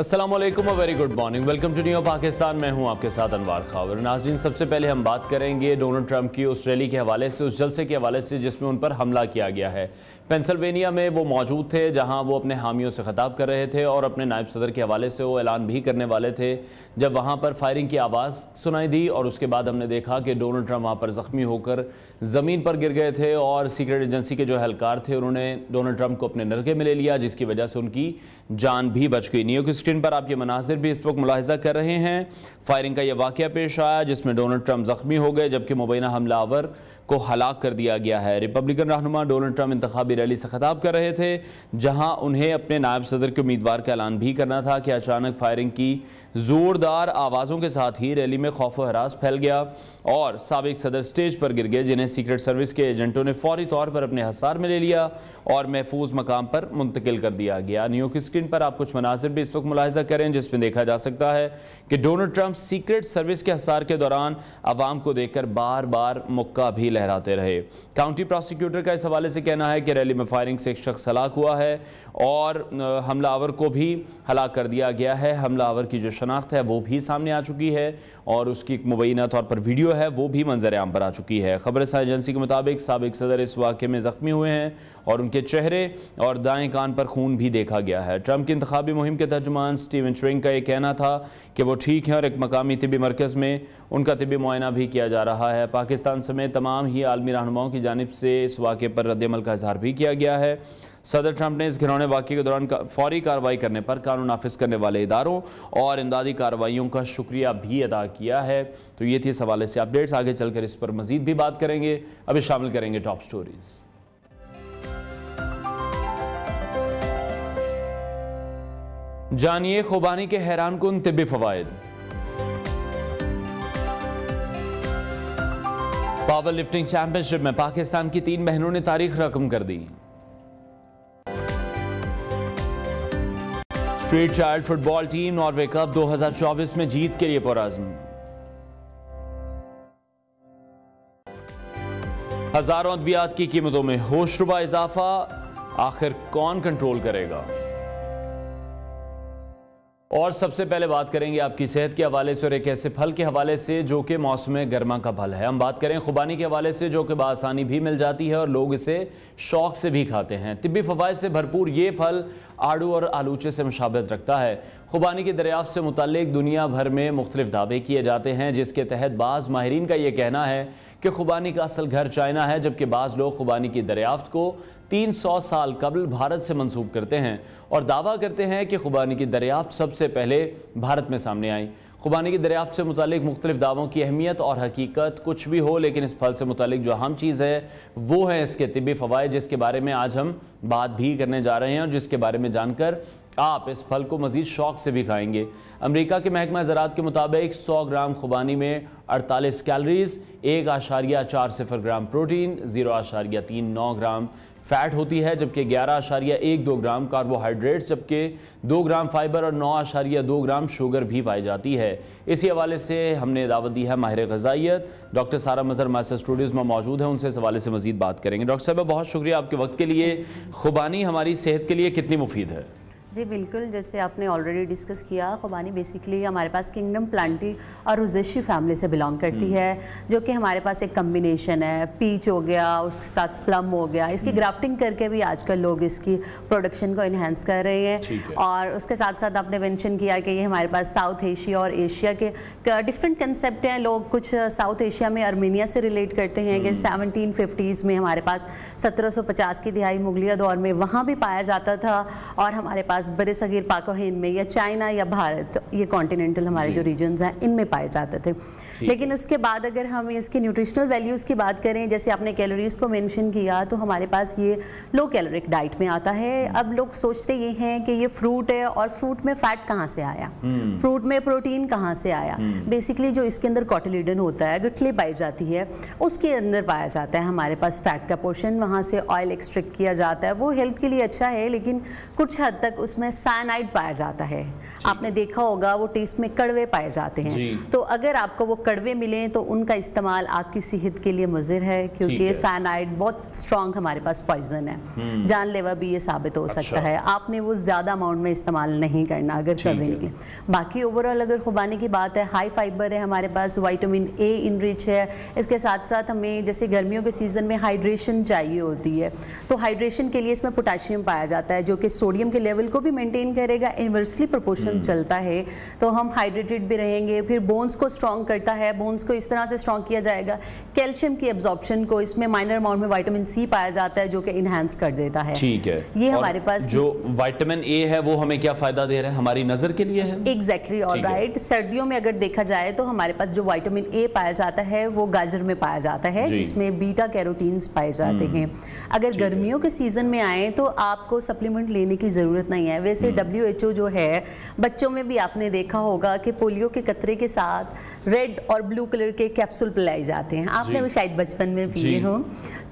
अस्सलामुअलैकुम और very good morning. Welcome to new Pakistan. मैं हूं आपके साथ अनवार खावर। नाज़रीन, सबसे पहले हम बात करेंगे डोनाल्ड ट्रंप की उस रैली के हवाले से, उस जलसे के हवाले से जिसमें उन पर हमला किया गया है। पेंसिल्वेनिया में वो मौजूद थे जहां वो अपने हामियों से खिताब कर रहे थे और अपने नायब सदर के हवाले से वो ऐलान भी करने वाले थे जब वहां पर फायरिंग की आवाज़ सुनाई दी। और उसके बाद हमने देखा कि डोनाल्ड ट्रंप वहां पर ज़ख्मी होकर ज़मीन पर गिर गए थे और सीक्रेट एजेंसी के जो एहलकार थे उन्होंने डोनाल्ड ट्रंप को अपने नरगे में ले लिया, जिसकी वजह से उनकी जान भी बच गई। न्यूज़ की स्क्रीन पर आप ये मनाजिर भी इस वक्त मुलाहिजा कर रहे हैं। फायरिंग का यह वाक़या पेश आया जिसमें डोनाल्ड ट्रंप ज़ख्मी हो गए जबकि मुबैना हमलावर को हलाक कर दिया गया है। रिपब्लिकन रहनुमा डोनाल्ड ट्रंप इंतखाबी रैली से खिताब कर रहे थे जहां उन्हें अपने नायब सदर के उम्मीदवार का ऐलान भी करना था कि अचानक फायरिंग की ज़ोरदार आवाज़ों के साथ ही रैली में खौफ व हरास फैल गया और साबिक सदर स्टेज पर गिर गए, जिन्हें सीक्रेट सर्विस के एजेंटों ने फौरी तौर पर अपने हसार में ले लिया और महफूज मकाम पर मुंतकिल कर दिया गया। न्यूज़ की स्क्रीन पर आप कुछ मनासिर भी इस वक्त मुलाहिजा करें जिसमें देखा जा सकता है कि डोनाल्ड ट्रंप सीक्रेट सर्विस के हसार के दौरान आवाम को देखकर बार बार मुक्का भी लहराते रहे। काउंटी प्रोसिक्यूटर का इस हवाले से कहना है कि रैली में फायरिंग से एक शख्स हलाक हुआ है और हमलावर को भी हलाक कर दिया गया है। हमलावर की जो शनाख्त है वो भी सामने आ चुकी है और उसकी एक मुबैना तौर पर वीडियो है वो भी मंजर आम पर आ चुकी है। खबर एजेंसी के मुताबिक साबिक सदर इस वाक़े में ज़ख्मी हुए हैं और उनके चेहरे और दाएं कान पर खून भी देखा गया है। ट्रंप की इंतखाबी मुहिम के तर्जुमान स्टीवन ट्रिंग का यह कहना था कि वो ठीक हैं और एक मकामी तिब्बी मरकज़ में उनका तिब्बी मुआयना भी किया जा रहा है। पाकिस्तान समेत तमाम ही आलमी रहनुमाओं की जानिब से इस वाक़े पर रद्द-ए-अमल का इज़हार भी किया गया है। सदर ट्रंप ने इस घिनौने वाक़े के दौरान फौरी कार्रवाई करने पर कानून नाफिज करने वाले इदारों और इमदादी कार्रवाइयों का शुक्रिया भी अदा किया है। तो ये थी इस हवाले से अपडेट्स। आगे चलकर इस पर मजीद भी बात करेंगे। अभी शामिल करेंगे टॉप स्टोरीज। जानिए खुबानी के हैरान कुन तिब्बी फवायद। पावर लिफ्टिंग चैंपियनशिप में पाकिस्तान की 3 बहनों ने तारीख रकम कर दी। Street child football team Norway cup 2024 में जीत के लिए पुरअज़्म। हजारों अद्वियात की कीमतों में होशरुबा इजाफा, आखिर कौन कंट्रोल करेगा? और सबसे पहले बात करेंगे आपकी सेहत के हवाले से और एक ऐसे फल के हवाले से जो कि मौसम गर्मा का फल है। हम बात करें खुबानी के हवाले से जो कि बआसानी भी मिल जाती है और लोग इसे शौक से भी खाते हैं। तिब्बी फवाइद से भरपूर ये फल आड़ू और आलूचे से मुशाबहत रखता है। खुबानी की दरियाफ्त से मुताल्लिक दुनिया भर में मुख्तलिफ दावे किए जाते हैं जिसके तहत बाज़ माहिरीन का यह कहना है कि खुबानी का असल घर चाइना है, जबकि बाज़ लोग खुबानी की दरियाफ्त को 300 साल कबल भारत से मंसूब करते हैं और दावा करते हैं कि खुबानी की दरियाफ्त सबसे पहले भारत में सामने आई। खुबानी की दरियाफ्त से मुतालिक मुख्तलिफ दावों की अहमियत और हकीकत कुछ भी हो, लेकिन इस फल से मुतालिक जो अहम चीज़ है वो है इसके तिब्बी फ़वाइद, जिसके बारे में आज हम बात भी करने जा रहे हैं और जिसके बारे में जानकर आप इस फल को मज़ीद शौक से भी खाएंगे। अमेरिका के महकमा ज़राअत के मुताबिक 100 ग्राम खुबानी में 48 कैलोरीज, 1.40 ग्राम प्रोटीन, 0.39 ग्राम फैट होती है, जबकि 11.12 ग्राम कार्बोहाइड्रेट्स, जबकि 2 ग्राम फाइबर और 9.2 ग्राम शुगर भी पाई जाती है। इसी हवाले से हमने दावत दी है माहिर ग़िज़ाइयत डॉक्टर सारा मज़हर हमारे स्टूडियोज़ में मौजूद है, उनसे इस हवाले से मज़ीद बात करेंगे। डॉक्टर साहब, बहुत शुक्रिया आपके वक्त के लिए। खुबानी हमारी सेहत के लिए कितनी मुफीद है? जी बिल्कुल, जैसे आपने ऑलरेडी डिस्कस किया, खुबानी बेसिकली हमारे पास किंगडम प्लांटी और रोज़ेशी फैमिली से बिलोंग करती है, जो कि हमारे पास एक कम्बिनेशन है। पीच हो गया, उसके साथ प्लम हो गया, इसकी ग्राफ्टिंग करके भी आजकल लोग इसकी प्रोडक्शन को इन्हेंस कर रहे हैं। और उसके साथ साथ आपने मेंशन किया कि ये हमारे पास साउथ एशिया और एशिया के डिफरेंट कंसेप्ट हैं। लोग कुछ साउथ एशिया में अर्मीनिया से रिलेट करते हैं कि 1750s में हमारे पास 1750 की दिहाई मुगलिया दौर में वहाँ भी पाया जाता था और हमारे पास बड़े सगीर पाको हिंद में या चाइना या भारत, ये कॉन्टिनेंटल हमारे जो रीजन्स हैं इनमें पाए जाते थे। लेकिन उसके बाद अगर हम इसकी न्यूट्रिशनल वैल्यूज़ की बात करें, जैसे आपने कैलोरीज़ को मेंशन किया, तो हमारे पास ये लो कैलोरिक डाइट में आता है। अब लोग सोचते ये हैं कि ये फ्रूट है और फ्रूट में फ़ैट कहाँ से आया, फ्रूट में प्रोटीन कहाँ से आया। बेसिकली जो इसके अंदर कोटिलिडन होता है, गुठली पाई जाती है, उसके अंदर पाया जाता है हमारे पास फ़ैट का पोर्शन। वहाँ से ऑयल एक्सट्रैक्ट किया जाता है, वो हेल्थ के लिए अच्छा है, लेकिन कुछ हद तक उस उसमें साइनाइड पाया जाता है। आपने देखा होगा वो टेस्ट में कड़वे पाए जाते हैं, तो अगर आपको वो कड़वे मिले तो उनका इस्तेमाल आपकी सेहत के लिए मुज़िर है, क्योंकि साइनाइड बहुत स्ट्रॉन्ग हमारे पास पॉइजन है, जानलेवा भी ये साबित हो सकता है। आपने वो ज़्यादा अमाउंट में इस्तेमाल नहीं करना अगर कड़वे निकले। बाकी ओवरऑल अगर खुबानी की बात है, हाई फाइबर है हमारे पास, विटामिन ए इनरिच है। इसके साथ साथ हमें जैसे गर्मियों के सीज़न में हाइड्रेशन चाहिए होती है, तो हाइड्रेशन के लिए इसमें पोटाशियम पाया जाता है जो कि सोडियम के लेवल को भी मेंटेन करेगा, इन्वर्सली प्रोपोर्शन चलता है, तो हम हाइड्रेटेड भी रहेंगे। फिर बोन्स को स्ट्रॉन्ग करता है, बोन्स को इस तरह से स्ट्रॉन्ग किया जाएगा, कैल्शियम की एब्जॉर्प्शन को इसमें माइनर अमाउंट में विटामिन सी पाया जाता है जो कि इनहेंस कर देता है। ठीक है, ये हमारे पास जो विटामिन ए है वो हमें क्या फायदा दे रहा है, हमारी नजर के लिए है? Exactly, alright. सर्दियों में अगर देखा जाए तो हमारे पास जो विटामिन ए पाया जाता है वो गाजर में पाया जाता है, जिसमें बीटा कैरोटीन्स पाए जाते हैं। अगर गर्मियों के सीजन में आए तो आपको सप्लीमेंट लेने की ज़रूरत नहीं है। वैसे WHO जो है, बच्चों में भी आपने देखा होगा कि पोलियो के कतरे के साथ रेड और ब्लू कलर के कैप्सूल पिलाए जाते हैं, आपने भी शायद बचपन में पिए हो।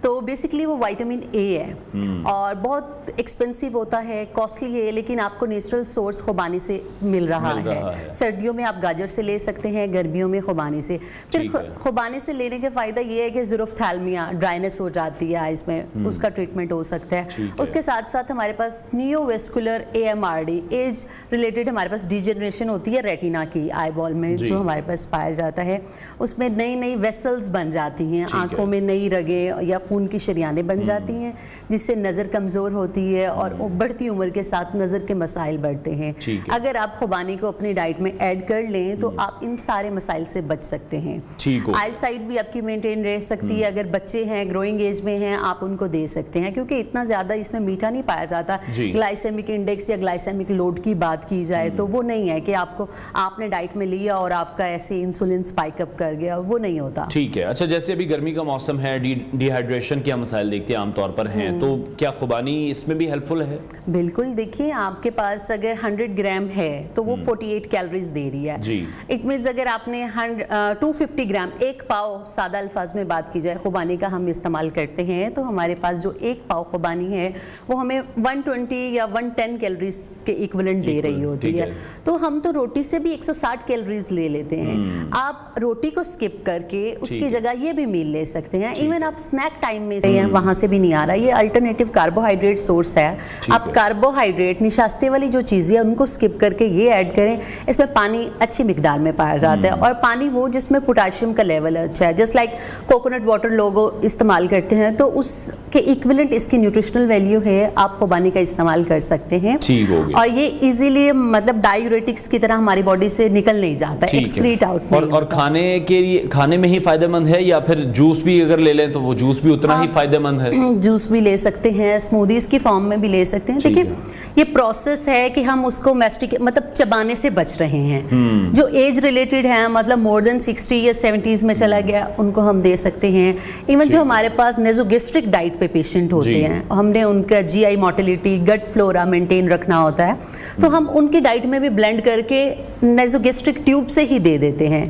तो बेसिकली वो विटामिन ए है और बहुत एक्सपेंसिव होता है, कॉस्टली है, लेकिन आपको नेचुरल सोर्स खुबानी से मिल रहा है। सर्दियों में आप गाजर से ले सकते हैं, गर्मियों में खुबानी से। फिर खुबानी से लेने का फ़ायदा ये है कि ज़ुरोफ्थैल्मिया, ड्राइनेस हो जाती है आइज़ में, उसका ट्रीटमेंट हो सकता है। उसके साथ साथ हमारे पास नियोवेस्कुलर AMRD, एज रिलेटेड हमारे पास डिजेनरेशन होती है रेटिना की आई बॉल में, जो हमारे पास पाया जाता है। उसमें नई नई वेसल्स बन जाती हैं, आंखों में नई रगें या खून की शरियानें बन जाती हैं, जिससे नज़र कमज़ोर होती है और बढ़ती उम्र के साथ नज़र के मसाइल बढ़ते हैं। अगर आप खुबानी को अपनी डाइट में ऐड कर लें तो आप इन सारे मसाइल से बच सकते हैं। आई साइट भी आपकी मेंटेन रह सकती है। अगर बच्चे हैं, ग्रोइंग एज में हैं, आप उनको दे सकते हैं, क्योंकि इतना ज़्यादा इसमें मीठा नहीं पाया जाता। ग्लाइसेमिक इंडेक्स या ग्लाइसेमिक लोड की बात की जाए तो वो नहीं है कि आपने डाइट में लिया और आपका ऐसे इंसुलिन स्पाइक अप कर गया, वो नहीं होता। ठीक है। अच्छा, जैसे अभी गर्मी का मौसम है, डिहाइड्रेशन के मसाइल देखते हैं आमतौर पर हैं, तो क्या खुबानी इसमें भी हेल्पफुल है? बिल्कुल। देखिए, आपके पास अगर 100 ग्राम है तो वो 48 कैलोरीज दे रही है। इट मीन्स अगर आपने 250 ग्राम, एक पाव, सादा अल्फाज में बात की जाए, खुबानी का हम इस्तेमाल करते हैं, तो हमारे पास जो एक पाव खुबानी है वो हमें 120 या 110 कैलोरीज के इक्विवेलेंट दे रही होती है। तो हम तो रोटी से भी 160 कैलोरीज ले लेते हैं। आप रोटी को स्किप करके उसकी जगह ये भी मील ले सकते हैं। इवन आप स्नैक टाइम में वहां से भी नहीं आ रहा, ये अल्टरनेटिव कार्बोहाइड्रेट सोर्स है। आप कार्बोहाइड्रेट, निशास्ते वाली जो चीज़ें उनको स्किप करके ये ऐड करें। इसमें पानी अच्छी मिकदार में पाया जाता है, और पानी वो जिसमें पोटाशियम का लेवल अच्छा है, जस्ट लाइक कोकोनट वाटर लोग इस्तेमाल करते हैं, तो उसके इक्विवेलेंट इसकी न्यूट्रिशनल वैल्यू है। आप खुबानी का इस्तेमाल कर सकते हैं, और ये इजीली मतलब डायूरेटिक्स की तरह हमारी बॉडी से निकल नहीं जाता, एक्सक्रीट आउट नहीं। और खाने में ही फायदेमंद है, या फिर जूस भी अगर ले लें तो वो जूस भी उतना ही फायदेमंद है? जूस भी ले सकते हैं, स्मूदीज की फॉर्म में भी ले सकते हैं। देखिए, ये प्रोसेस है कि हम उसको मतलब चबाने से बच रहे हैं। जो एज रिलेटेड है, मतलब मोर देन 60 या 70s में चला गया, उनको हम दे सकते हैं। इवन जो हमारे पास नेजोगेस्ट्रिक डाइट पे पेशेंट होते हैं, हमने उनका GI motility, gut flora maintain रखना होता है, तो हम उनकी डाइट में भी ब्लेंड करके नेजोगेस्ट्रिक ट्यूब से ही दे देते हैं।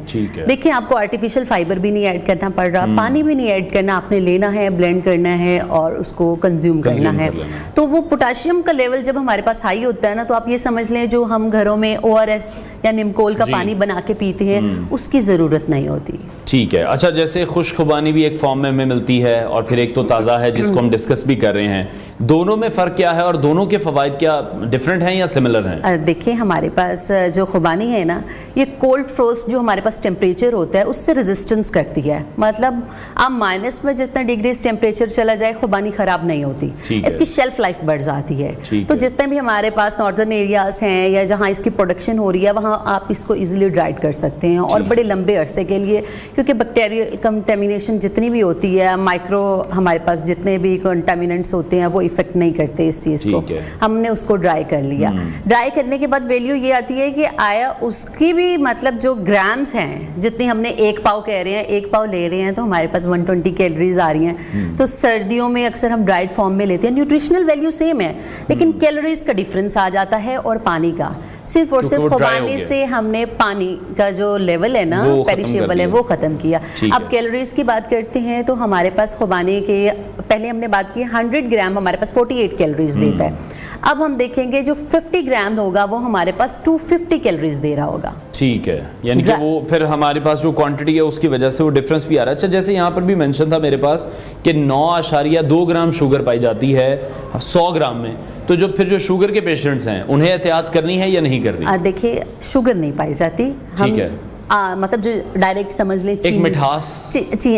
देखिए, आपको आर्टिफिशियल फाइबर भी नहीं ऐड करना पड़ रहा, पानी भी नहीं ऐड करना, आपने लेना है, ब्लेंड करना है और उसको कंज्यूम करना है। तो वो पोटाशियम का लेवल जब हमारे पास हाई होता है ना, तो आप ये समझ लें जो हम घरों में ORS या निमकोल का पानी बना के पीते हैं, उसकी ज़रूरत नहीं होती। ठीक है। अच्छा, जैसे खुश्क खुबानी भी एक फॉर्म में मिलती है और फिर एक तो ताज़ा है जिसको हम डिस्कस भी कर रहे हैं, दोनों में फ़र्क क्या है और दोनों के फ़वाइद क्या डिफरेंट हैं या सिमिलर हैं? देखिए, हमारे पास जो खुबानी है ना, ये कोल्ड फ्रोस्ट जो हमारे पास टेम्परेचर होता है उससे रेजिस्टेंस करती है। मतलब आप माइनस में जितना डिग्री टेम्परेचर चला जाए, खुबानी ख़राब नहीं होती, इसकी शेल्फ लाइफ बढ़ जाती है। तो जितने भी हमारे पास नॉर्दर्न एरियाज हैं या जहाँ इसकी प्रोडक्शन हो रही है, वहाँ आप इसको ईजिली ड्राइड कर सकते हैं और बड़े लंबे अरसे के लिए, क्योंकि बैक्टीरियल कंटेमिनेशन जितनी भी होती है, माइक्रो हमारे पास जितने भी कंटेमिनेंट्स होते हैं, वो इफेक्ट नहीं करते इस चीज़ को। हमने उसको ड्राई कर लिया। ड्राई करने के बाद वैल्यू ये आती है कि आया उसकी भी, मतलब जो ग्राम्स हैं, जितनी हमने एक पाव कह रहे हैं, एक पाव ले रहे हैं, तो हमारे पास 120 कैलोरीज आ रही हैं। तो सर्दियों में अक्सर हम ड्राइड फॉर्म में लेते हैं, न्यूट्रिशनल वैल्यू सेम है, लेकिन कैलोरीज का डिफरेंस आ जाता है और पानी का। सिर्फ और सिर्फ खुबानी से हमने पानी का जो लेवल है ना पेरिशेबल है वो खत्म किया। अब कैलोरीज की बात करते हैं तो हमारे पास खुबानी के पहले हमने बात की 100 ग्राम हमारे पास 48 कैलोरीज देता है। अब हम देखेंगे जो 50 ग्राम होगा वो हमारे पास 250 कैलोरीज दे रहा होगा। ठीक है, यानी कि वो फिर हमारे पास जो क्वांटिटी है उसकी वजह से वो डिफरेंस भी आ रहा है। अच्छा, जैसे यहाँ पर भी मेंशन था मेरे पास कि 9.2 ग्राम शुगर पाई जाती है 100 ग्राम में, तो जो फिर जो शुगर के पेशेंट्स हैं उन्हें एहतियात करनी है या नहीं करनी? देखिए, शुगर नहीं पाई जाती। ठीक है, मतलब जो डायरेक्ट समझ ले एक मिठास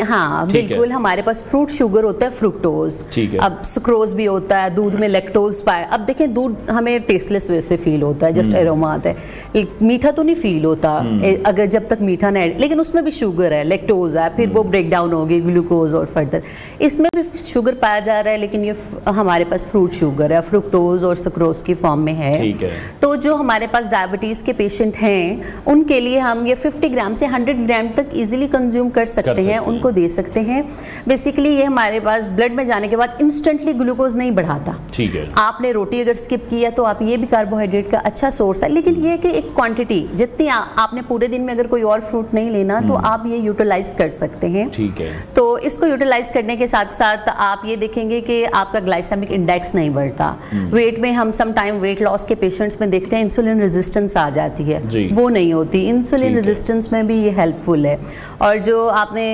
हाँ बिल्कुल। हमारे पास फ्रूट शुगर होता है फ्रुक्टोज, अब सुक्रोज भी होता है, दूध में लैक्टोज पाए। अब देखें दूध हमें टेस्टलेस वैसे फील होता है, जस्ट एरोमा आता है, मीठा तो नहीं फील होता अगर जब तक मीठा ना ऐड, लेकिन उसमें भी शुगर है, लैक्टोज है, फिर वो ब्रेक डाउन होगी ग्लूकोज और फर्दर इसमें भी शुगर पाया जा रहा है, लेकिन ये हमारे पास फ्रूट शुगर है, फ्रुक्टोज और सुक्रोज की फॉर्म में है। तो जो हमारे पास डायबिटीज के पेशेंट हैं उनके लिए हम ये 50 ग्राम से 100 ग्राम तक इजीली कंज्यूम कर सकते हैं, उनको दे सकते हैं। बेसिकली ये हमारे पास ब्लड में जाने के बाद इंस्टेंटली ग्लूकोज नहीं बढ़ाता। ठीक है, आपने रोटी अगर स्किप किया तो आप ये भी कार्बोहाइड्रेट का अच्छा सोर्स है, लेकिन ये कि एक क्वांटिटी जितनी आपने पूरे दिन में अगर कोई और फ्रूट नहीं लेना तो आप ये यूटिलाइज कर सकते हैं। ठीक है, तो इसको यूटिलाइज करने के साथ साथ आप ये देखेंगे कि आपका ग्लाइसेमिक इंडेक्स नहीं बढ़ता। वेट में हम सम टाइम वेट लॉस के पेशेंट्स में देखते हैं इंसुलिन रेजिस्टेंस आ जाती है, वो नहीं होती। इंसुलिन रेजिस्टेंस में भी ये हेल्पफुल है। और जो आपने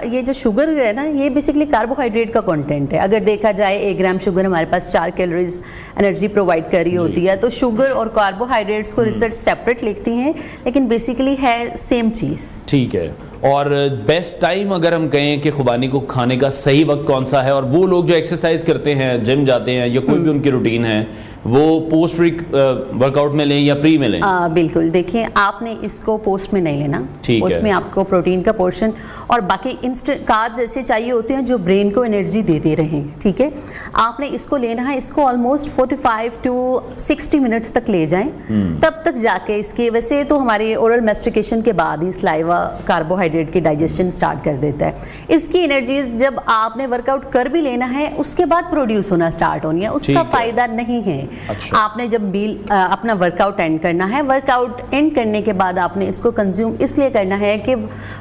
ये जो शुगर है ना, ये बेसिकली कार्बोहाइड्रेट का कंटेंट है। अगर देखा जाए 1 ग्राम शुगर हमारे पास 4 कैलोरीज एनर्जी प्रोवाइड कर रही होती है, तो शुगर और कार्बोहाइड्रेट्स को रिसर्च सेपरेट लिखती हैं, लेकिन बेसिकली है सेम चीज़। ठीक है, और बेस्ट टाइम अगर हम कहें कि खुबानी को खाने का सही वक्त कौन सा है, और वो लोग जो एक्सरसाइज करते हैं, जिम जाते हैं या कोई भी उनकी रूटीन है, वो पोस्ट वर्कआउट में लें या प्री में लें? बिल्कुल, देखिए आपने इसको पोस्ट में नहीं लेना, उसमें आपको प्रोटीन का पोर्शन और बाकी इंस्टेंट कार्ब्स ऐसे चाहिए होते हैं जो ब्रेन को एनर्जी देते रहें। ठीक है, आपने इसको लेना है, इसको ऑलमोस्ट 45 टू 60 मिनट्स तक ले जाएं, तब तक जाके इसके वैसे तो हमारे ओरल मैस्टिकेशन के बाद ही सलाइवा कार्बोहाइड्रेट की डाइजेशन स्टार्ट कर देता है। इसकी एनर्जी जब आपने वर्कआउट कर भी लेना है उसके बाद प्रोड्यूस होना स्टार्ट होनी है, उसका फायदा नहीं है। अच्छा। आपने जब अपना वर्कआउट एंड करना है, वर्कआउट एंड करने के बाद आपने इसको कंज्यूम इसलिए करना है कि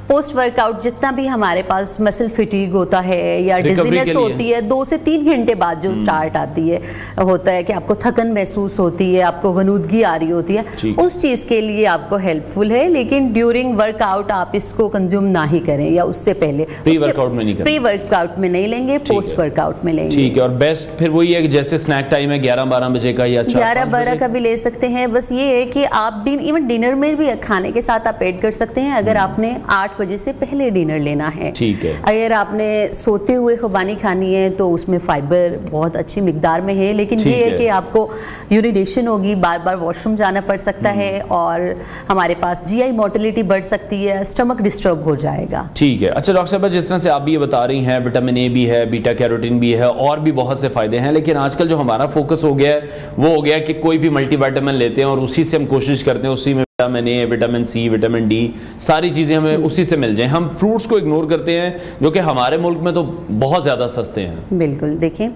पोस्ट वर्कआउट जितना भी हमारे पास मसल फिटीग होता है या डिजीनेस होती है 2 से 3 घंटे बाद जो स्टार्ट आती है, होता है कि आपको थकन महसूस होती है, आपको वनूदगी आ रही होती है, उस चीज़ के लिए आपको हेल्पफुल है। लेकिन ड्यूरिंग वर्कआउट आप इसको कंज्यूम ना ही करें या उससे पहले प्री वर्कआउट में नहीं करें। प्री वर्कआउट में नहीं लेंगे, पोस्ट वर्कआउट में लेंगे। ठीक है, और बेस्ट फिर वही है कि जैसे स्नैक टाइम है 11-12 बजे का या 11-12 का भी ले सकते हैं। बस ये है कि आप इवन डिनर में भी खाने के साथ आप ऐड कर सकते हैं अगर आपने 8 बजे से पहले डिनर लेना है। ठीक है, अगर आपने सोते हुए खुबानी खानी है तो उसमें फाइबर बहुत अच्छी मिकदार में है, लेकिन ये है कि आपको यूरिनेशन होगी, बार बार वॉशरूम जाना पड़ सकता है और हमारे पास जीआई मोटिलिटी बढ़ सकती है, स्टमक डिस्टर्ब हो जाएगा। ठीक है, अच्छा डॉक्टर साहब, जिस तरह से आप भी ये बता रही हैं, विटामिन ए भी है, बीटा कैरोटीन भी है और भी बहुत से फायदे हैं, लेकिन आजकल जो हमारा फोकस हो गया है वो हो गया कि कोई भी मल्टीविटामिन लेते हैं और उसी से हम कोशिश करते हैं उसी में vitamin A, vitamin C, vitamin D, सारी चीज़ें हमें उसी से मिल जाएं। हम फ्रूट्स को इग्नोर करते हैं जो कि हमारे मुल्क में तो बहुत ज़्यादा सस्ते हैं। बिल्कुल, देखिए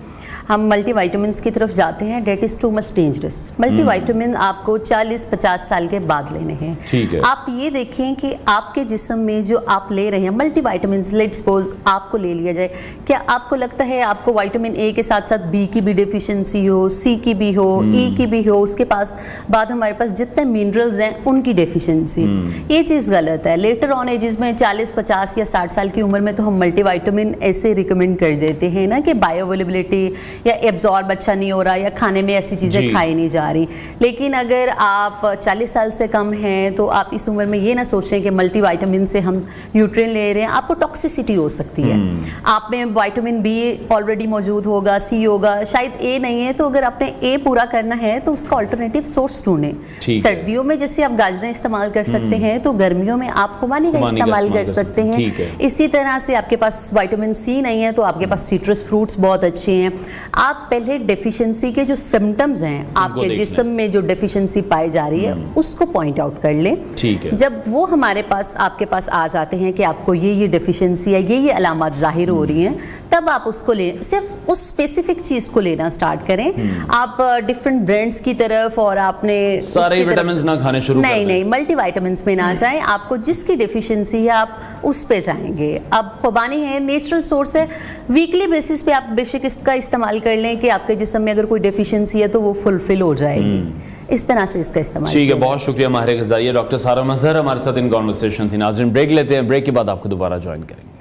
हम मल्टीविटामिन्स की तरफ जाते हैं, that is too much dangerous. Multivitamin आपको 40-50 साल के बाद लेने हैं। ठीक है, आप ये देखें कि आपके जिस्म में जो आप ले रहे हैं मल्टीविटामिन्स, लेट्स सपोज आपको ले लिया जाए, क्या आपको लगता है आपको विटामिन ए के साथ साथ बी की भी डेफिशिएंसी हो, सी की भी हो, ई की भी हो, उसके पास बाद हमारे पास जितने मिनरल्स हैं उनकी डेफिशिएंसी, ये चीज़ गलत है। लेटर ऑन एजेस में 40-50 या 60 साल की उम्र में तो हम मल्टीविटामिन ऐसे रिकमेंड कर देते हैं ना कि बायो अवेलेबिलिटी या एब्जॉर्ब अच्छा नहीं हो रहा या खाने में ऐसी चीज़ें खाई नहीं जा रही। लेकिन अगर आप 40 साल से कम हैं तो आप इस उम्र में ये ना सोचें कि मल्टीविटामिन से हम न्यूट्रिएंट ले रहे हैं, आपको टॉक्सिसिटी हो सकती है। आप में विटामिन बी ऑलरेडी मौजूद होगा, सी होगा, शायद ए नहीं है, तो अगर आपने ए पूरा करना है तो उसका अल्टरनेटिव सोर्स ढूंढें। सर्दियों में जैसे आप गाजरें इस्तेमाल कर सकते हैं तो गर्मियों में आप खुबानी का इस्तेमाल कर सकते हैं। इसी तरह से आपके पास विटामिन सी नहीं है तो आपके पास सिट्रस फ्रूट्स बहुत अच्छे हैं। आप पहले डेफिशिएंसी के जो सिम्टम्स हैं आपके जिस्म में जो डेफिशिएंसी पाई जा रही है उसको पॉइंट आउट कर लें। ठीक है। जब वो हमारे पास आपके पास आ जाते हैं कि आपको ये डेफिशिएंसी है, ये अलामत जाहिर हो रही हैं, तब आप उसको ले, सिर्फ उस स्पेसिफिक चीज़ को लेना स्टार्ट करें। आप डिफरेंट ब्रांड्स की तरफ और आपने सारे विटामिन्स ना खाने शुरू नहीं मल्टीविटामिन्स में ना जाएं, आपको जिसकी डेफिशिएंसी है आप उस पे जाएंगे। अब खुबानी है नेचुरल सोर्स है, वीकली बेसिस पे आप बेशक इसका इस्तेमाल कर लें कि आपके जिस्म में अगर कोई डेफिशिएंसी है तो वो फुलफिल हो जाएगी। इस तरह से इसका इस्तेमाल। ठीक है, बहुत शुक्रिया माहिर ग़िज़ाई डॉक्टर सारा मजहर हमारे साथ इन कॉन्वर्सेशन थी। नाज़रीन ब्रेक लेते हैं, ब्रेक के बाद आपको दोबारा ज्वाइन करेंगे।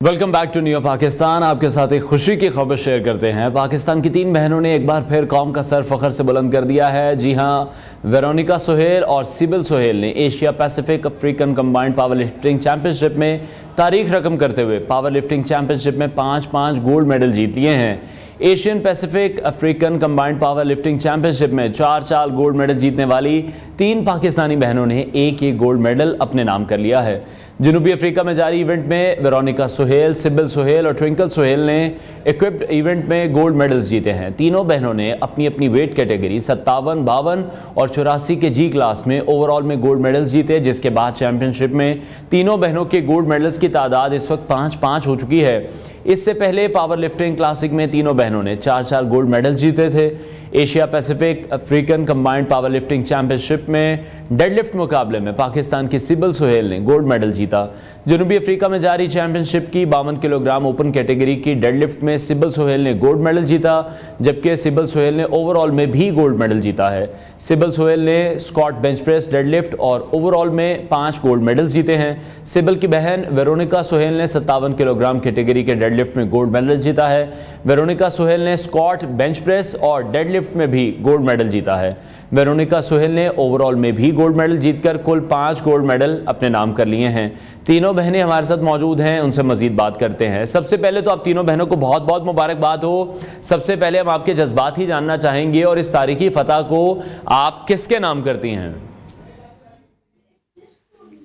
Welcome back to new Pakistan. आपके साथ एक खुशी की खबर शेयर करते हैं। पाकिस्तान की 3 बहनों ने एक बार फिर कौम का सर फखर से बुलंद कर दिया है। जी हां, वेरोनिका सुहेल और सिबिल सुहेल ने Asia Pacific African combined power lifting championship में तारीख रकम करते हुए पावर लिफ्टिंग चैंपियनशिप में 5-5 गोल्ड मेडल जीत लिए हैं। Asian Pacific African combined power lifting championship में 4 गोल्ड मेडल जीतने वाली 3 पाकिस्तानी बहनों ने एक गोल्ड मेडल अपने नाम कर लिया है। जनूबी अफ्रीका में जारी इवेंट में वेरोनिका सुहेल, सिबिल सुहेल और ट्विंकल सुहेल ने इक्विप्ड इवेंट में गोल्ड मेडल्स जीते हैं। तीनों बहनों ने अपनी अपनी वेट कैटेगरी 57, 52 और 84 के जी क्लास में ओवरऑल में गोल्ड मेडल्स जीते, जिसके बाद चैंपियनशिप में तीनों बहनों के गोल्ड मेडल्स की तादाद इस वक्त 5-5 हो चुकी है। इससे पहले पावर लिफ्टिंग क्लासिक में तीनों बहनों ने 4-4 गोल्ड मेडल जीते थे। Asia Pacific African combined power lifting championship में डेडलिफ्ट मुकाबले में पाकिस्तान की सिबिल सुहेल ने गोल्ड मेडल जीता। जनूबी अफ्रीका में जारी चैंपियनशिप की 52 किलोग्राम ओपन कैटेगरी की डेडलिफ्ट में सिबिल सुहेल ने गोल्ड मेडल जीता, जबकि सिबिल सुहेल ने ओवरऑल में भी गोल्ड मेडल जीता है। सिबिल सुहेल ने स्क्वाट, बेंच प्रेस, डेडलिफ्ट और ओवरऑल में 5 गोल्ड मेडल जीते हैं। सिबिल की बहन वेरोनिका सुहेल ने 57 किलोग्राम कैटेगरी के डेडलिफ्ट में गोल्ड मेडल जीता है। वेरोनिका सुहेल ने स्क्वाट, बेंच प्रेस और डेडलिफ्ट में भी गोल्ड मेडल जीता है। वेरोनिका सुहेल ने ओवरऑल में भी गोल्ड मेडल जीतकर कुल 5 गोल्ड मेडल अपने नाम कर लिए हैं। तीनों बहनें हमारे साथ मौजूद हैं, उनसे मजीद बात करते हैं। सबसे पहले तो आप तीनों बहनों को बहुत बहुत मुबारकबाद हो। सबसे पहले हम आपके जज्बात ही जानना चाहेंगे और इस तारीखी फतह को आप किसके नाम करती हैं?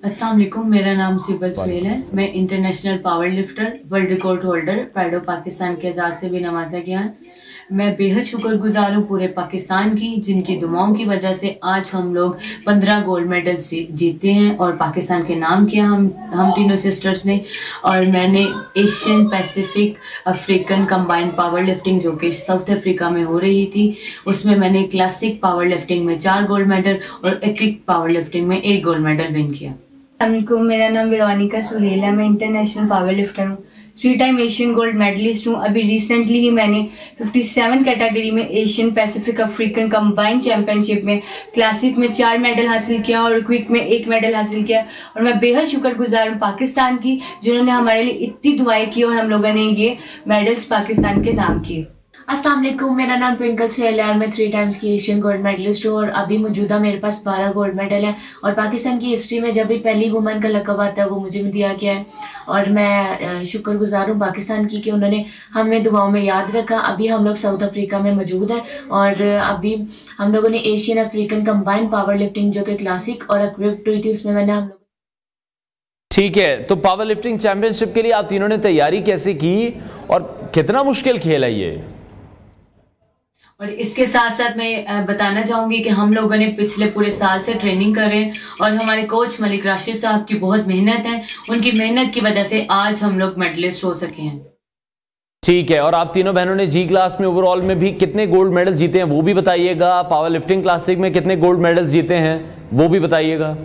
अस्सलाम वालेकुम, मेरा नाम सिबिल सुहेल है। मैं international power lifter, world record holder, pride of Pakistan के एजाज से भी नवाजा गया। मैं बेहद शुक्रगुजार हूँ पूरे पाकिस्तान की, जिनकी दुआओं की वजह से आज हम लोग 15 गोल्ड मेडल जीते हैं और पाकिस्तान के नाम किया हम तीनों सिस्टर्स ने। और मैंने Asian Pacific African combined power lifting जो कि साउथ अफ्रीका में हो रही थी, उसमें मैंने क्लासिक पावर लिफ्टिंग में 4 गोल्ड मेडल और एक्विक पावर लिफ्टिंग में 1 गोल्ड मेडल विन किया। मेरा नाम वेरोनिका सुहेल है। मैं इंटरनेशनल पावर लिफ्टर हूँ, 3 टाइम एशियन गोल्ड मेडलिस्ट हूँ। अभी रिसेंटली ही मैंने 57 कैटेगरी में Asian Pacific African combined championship में क्लासिक में 4 मेडल हासिल किया और क्विक में 1 मेडल हासिल किया। और मैं बेहद शुक्रगुजार हूँ पाकिस्तान की, जिन्होंने हमारे लिए इतनी दुआएं की और हम लोगों ने ये मेडल्स पाकिस्तान के नाम किए। अस्सलाम वालेकुम, मेरा नाम ट्विंकल सुहेल है और मैं 3 टाइम्स की एशियन गोल्ड मेडलिस्ट हूँ और अभी मौजूदा मेरे पास 12 गोल्ड मेडल है। और पाकिस्तान की हिस्ट्री में जब भी पहली वुमन का लक़ब आता है वो मुझे भी दिया गया है और मैं शुक्रगुजार हूँ पाकिस्तान की कि उन्होंने हमें दुआओं में याद रखा। अभी हम लोग साउथ अफ्रीका में मौजूद हैं और अभी हम लोगों ने Asian African combined power lifting जो कि क्लासिक और इक्विप्ड हुई थी, उसमें मैंने हम लोग। ठीक है, तो पावर लिफ्टिंग चैंपियनशिप के लिए आप तीनों ने तैयारी कैसे की और कितना मुश्किल खेल है ये? और इसके साथ साथ मैं बताना चाहूँगी कि हम लोगों ने पिछले पूरे साल से ट्रेनिंग कर रहे हैं और हमारे कोच मलिक राशिद साहब की बहुत मेहनत है। उनकी मेहनत की वजह से आज हम लोग मेडलिस्ट हो सके हैं। ठीक है, और आप तीनों बहनों ने जी क्लास में ओवरऑल में भी कितने गोल्ड मेडल जीते हैं वो भी बताइएगा। पावर लिफ्टिंग क्लासिक में कितने गोल्ड मेडल्स जीते हैं वो भी बताइएगा।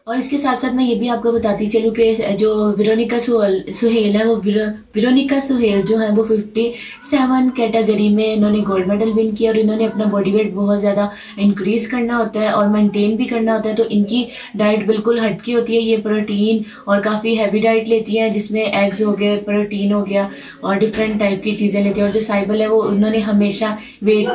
और इसके साथ साथ मैं ये भी आपको बताती चलूँ कि जो वेरोनिका सुहेल है वो वेरोनिका सुहेल जो है वो 57 कैटेगरी में इन्होंने गोल्ड मेडल विन किया और इन्होंने अपना बॉडी वेट बहुत ज़्यादा इंक्रीज़ करना होता है और मेंटेन भी करना होता है। तो इनकी डाइट बिल्कुल हटकी होती है, ये प्रोटीन और काफ़ी हैवी डाइट लेती हैं जिसमें एग्स हो गए, प्रोटीन हो गया और डिफरेंट टाइप की चीज़ें लेती हैं। और जो साइबल है वो उन्होंने हमेशा वेट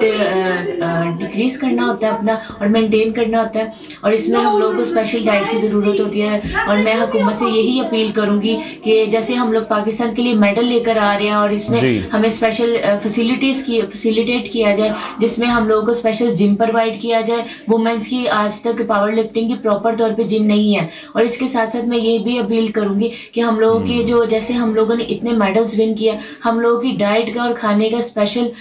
डिक्रीज़ करना होता है अपना और मेनटेन करना होता है और इसमें हम लोगों को स्पेशल डाइट की ज़रूरत होती है। और मैं हुकूमत से यही अपील करूँगी कि जैसे हम लोग पाकिस्तान के लिए मेडल लेकर आ रहे हैं और इसमें हमें स्पेशल फैसिलिटेट किया जाए, जिसमें हम लोगों को स्पेशल जिम प्रोवाइड किया जाए। वुमेंस की आज तक पावर लिफ्टिंग की प्रॉपर तौर पे जिम नहीं है। और इसके साथ साथ मैं ये भी अपील करूँगी कि हम लोगों की जो जैसे हम लोगों ने इतने मेडल्स विन किया, हम लोगों की डाइट का और खाने का स्पेशल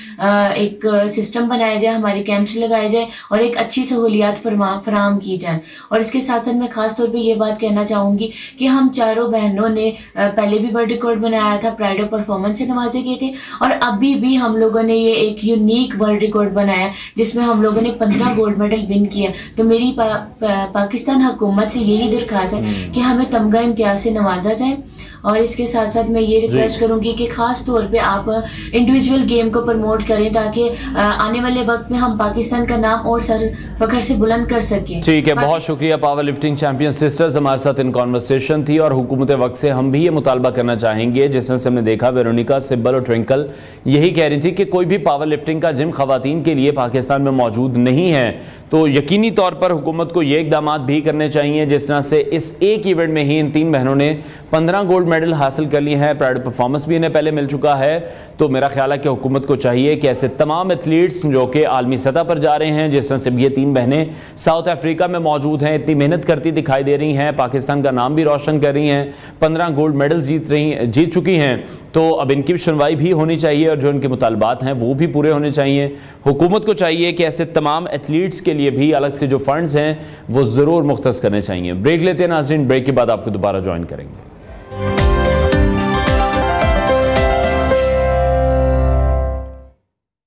एक सिस्टम बनाया जाए, हमारे कैंप्स लगाए जाए और एक अच्छी सहूलियात फराहम की जाए। और इसके साथ साथ मैं खास तौर पे ये बात कहना चाहूँगी कि हम चारों बहनों ने पहले भी वर्ल्ड रिकॉर्ड बनाया था, प्राइड ऑफ परफॉर्मेंस से नवाजे गए थे, और अभी भी हम लोगों ने ये एक यूनिक वर्ल्ड रिकॉर्ड बनाया जिसमें हम लोगों ने 15 गोल्ड मेडल विन किया। तो मेरी पाकिस्तान हुकूमत से यही दरख्वास्त है कि हमें तमगा इम्तियाज से नवाजा जाए। और इसके साथ साथ मैं ये रिक्वेस्ट करूंगी कि खास तौर पे आप इंडिविजुअल गेम को प्रमोट करें ताकि आने वाले वक्त में हम पाकिस्तान का नाम और सर फखर से बुलंद कर सकें। ठीक है, बहुत शुक्रिया पावर लिफ्टिंग चैंपियन सिस्टर्स हमारे साथ इन कॉन्वर्सेशन थी। और हुकूमत वक्त से हम भी ये मुतालबा करना चाहेंगे, जिस तरह से हमने देखा वेरोनिका, सिब्बल और ट्विंकल यही कह रही थी कि कोई भी पावर लिफ्टिंग का जिम खवातीन के लिए पाकिस्तान में मौजूद नहीं है। तो यकीनी तौर पर हुकूमत को ये इक़दाम भी करने चाहिए जिस तरह से इस एक इवेंट में ही इन 3 बहनों ने 15 गोल्ड मेडल हासिल कर लिए हैं, प्राइड परफॉर्मेंस भी इन्हें पहले मिल चुका है। तो मेरा ख्याल है कि हुकूमत को चाहिए कि ऐसे तमाम एथलीट्स जो कि आलमी सतह पर जा रहे हैं, जिस तरह से ये 3 बहनें साउथ अफ्रीका में मौजूद हैं, इतनी मेहनत करती दिखाई दे रही हैं, पाकिस्तान का नाम भी रोशन कर रही हैं, 15 गोल्ड मेडल जीत चुकी हैं। तो अब इनकी भी सुनवाई भी होनी चाहिए और जो इनके मुतालबात हैं वो भी पूरे होने चाहिए। हुकूमत को चाहिए कि ऐसे तमाम एथलीट्स के लिए भी अलग से जो फंड्स हैं वो ज़रूर मुख्तस करने चाहिए। ब्रेक लेते हैं नाज़रीन, ब्रेक के बाद आपको दोबारा ज्वाइन करेंगे।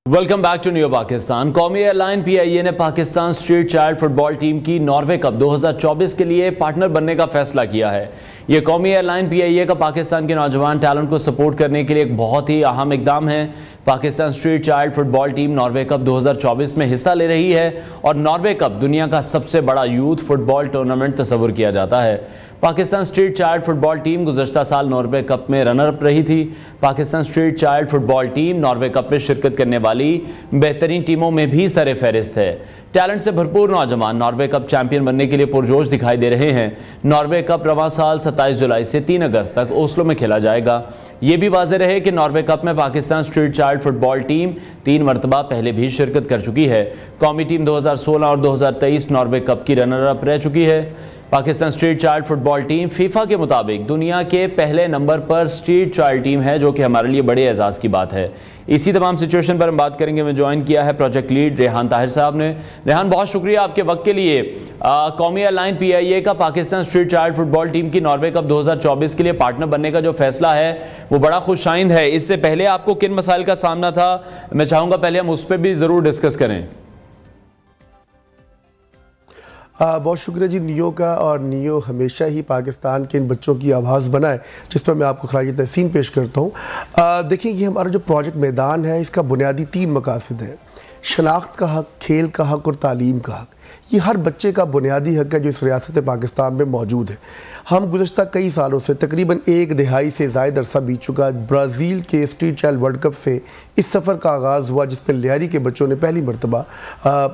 Welcome back to new Pakistan. कौमी एयरलाइन PIA ने Pakistan street child football team की नॉर्वे कप 2024 के लिए पार्टनर बनने का फैसला किया है। यह कौमी एयरलाइन PIA का पाकिस्तान के नौजवान टैलेंट को सपोर्ट करने के लिए एक बहुत ही अहम इकदाम है। Pakistan street child football team Norway cup 2024 में हिस्सा ले रही है और नॉर्वे कप दुनिया का सबसे बड़ा यूथ फुटबॉल टूर्नामेंट तस्वुर किया जाता है। Pakistan street child football team गुज़श्ता साल नॉर्वे कप में रनर अप रही थी। Pakistan street child football team Norway cup में शिरकत करने वाली बेहतरीन टीमों में भी सरे फहरिस्त है। टैलेंट से भरपूर नौजवान नॉर्वे कप चैंपियन बनने के लिए पुरजोश दिखाई दे रहे हैं। नॉर्वे कप रवां साल 27 जुलाई से 3 अगस्त तक ओस्लो में खेला जाएगा। ये भी वाज़ेह रहे कि नॉर्वे कप में Pakistan street child football team 3 मरतबा पहले भी शिरकत कर चुकी है। कौमी टीम 2016 और 2023 नॉर्वे कप की रनर अप रह चुकी है। Pakistan street child football team FIFA के मुताबिक दुनिया के पहले नंबर पर स्ट्रीट चाइल्ड टीम है, जो कि हमारे लिए बड़े एजाज़ की बात है। इसी तमाम सिचुएशन पर हम बात करेंगे। मैं ज्वाइन किया है प्रोजेक्ट लीड रेहान ताहिर साहब ने। रेहान, बहुत शुक्रिया आपके वक्त के लिए। कौमी एयरलाइन PIA का Pakistan street child football team की नॉर्वे कप 2024 के लिए पार्टनर बनने का जो फैसला है वो बड़ा खुशाइंद है। इससे पहले आपको किन मसाइल का सामना था, मैं चाहूँगा पहले हम उस पर भी ज़रूर डिस्कस करें। बहुत शुक्रिया जी नियो का। और नियो हमेशा ही पाकिस्तान के इन बच्चों की आवाज़ बनाए, जिस पर मैं आपको खराज तहसीन पेश करता हूँ। देखिए, ये हमारा जो प्रोजेक्ट मैदान है इसका बुनियादी 3 मकासद है: शनाख्त का हक, खेल का हक और तालीम का हक। ये हर बच्चे का बुनियादी हक है जो इस रियासत पाकिस्तान में मौजूद है। हम गुज़श्ता कई सालों से, तकरीबन 1 दहाई से ज़ायद अरसा बीत चुका, ब्राज़ील के स्ट्रीट चाइल्ड वर्ल्ड कप से इस सफ़र का आगाज़ हुआ जिसमें लियारी के बच्चों ने पहली मरतबा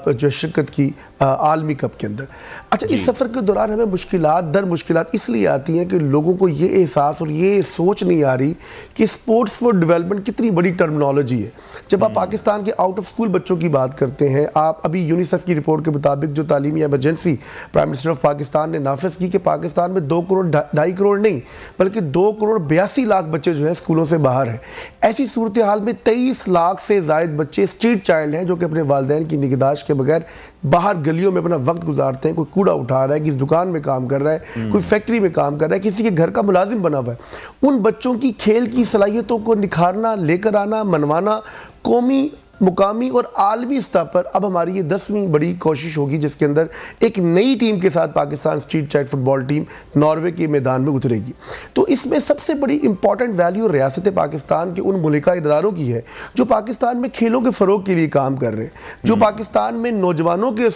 जो शिरकत की आलमी कप के अंदर। अच्छा, इस सफ़र के दौरान हमें मुश्किलात दर मुश्किलात इसलिए आती हैं कि लोगों को ये एहसास और ये सोच नहीं आ रही कि स्पोर्ट्स फॉर डेवलपमेंट कितनी बड़ी टर्मिनोलॉजी है। जब आप पाकिस्तान के आउट ऑफ स्कूल बच्चों की बात करते हैं, आप अभी यूनिसेफ की रिपोर्ट के मुताबिक जो तालीमी emergency prime minister of Pakistan ने नाफिज की कि पाकिस्तान में 2 करोड़ 2.5 करोड़ नहीं बल्कि 2 करोड़ 82 लाख बच्चे जो है स्कूलों से बाहर हैं। ऐसी सूरत हाल में 23 लाख से ज़ायद बच्चे स्ट्रीट चाइल्ड हैं जो कि अपने वालिदैन की निगहदाश्त के बगैर बाहर गलियों में अपना वक्त गुजारते हैं। कोई कूड़ा उठा रहा है, किसी दुकान में काम कर रहा है, कोई फैक्ट्री में काम कर रहा है, किसी के घर का मुलाजिम बना हुआ है। उन बच्चों की खेल की सलाहियतों को निखारना, लेकर आना, मनवाना कौमी, मुकामी और आलमी स्तर पर अब हमारी ये 10वीं बड़ी कोशिश होगी जिसके अंदर एक नई टीम के साथ Pakistan street child football team Norway के मैदान में उतरेगी। तो इसमें सबसे बड़ी इंपॉर्टेंट वैल्यू रियासत पाकिस्तान के उन मुल्का इदारों की है जो पाकिस्तान में खेलों के फ़रोग के लिए काम कर रहे हैं, जो पाकिस्तान में नौजवानों के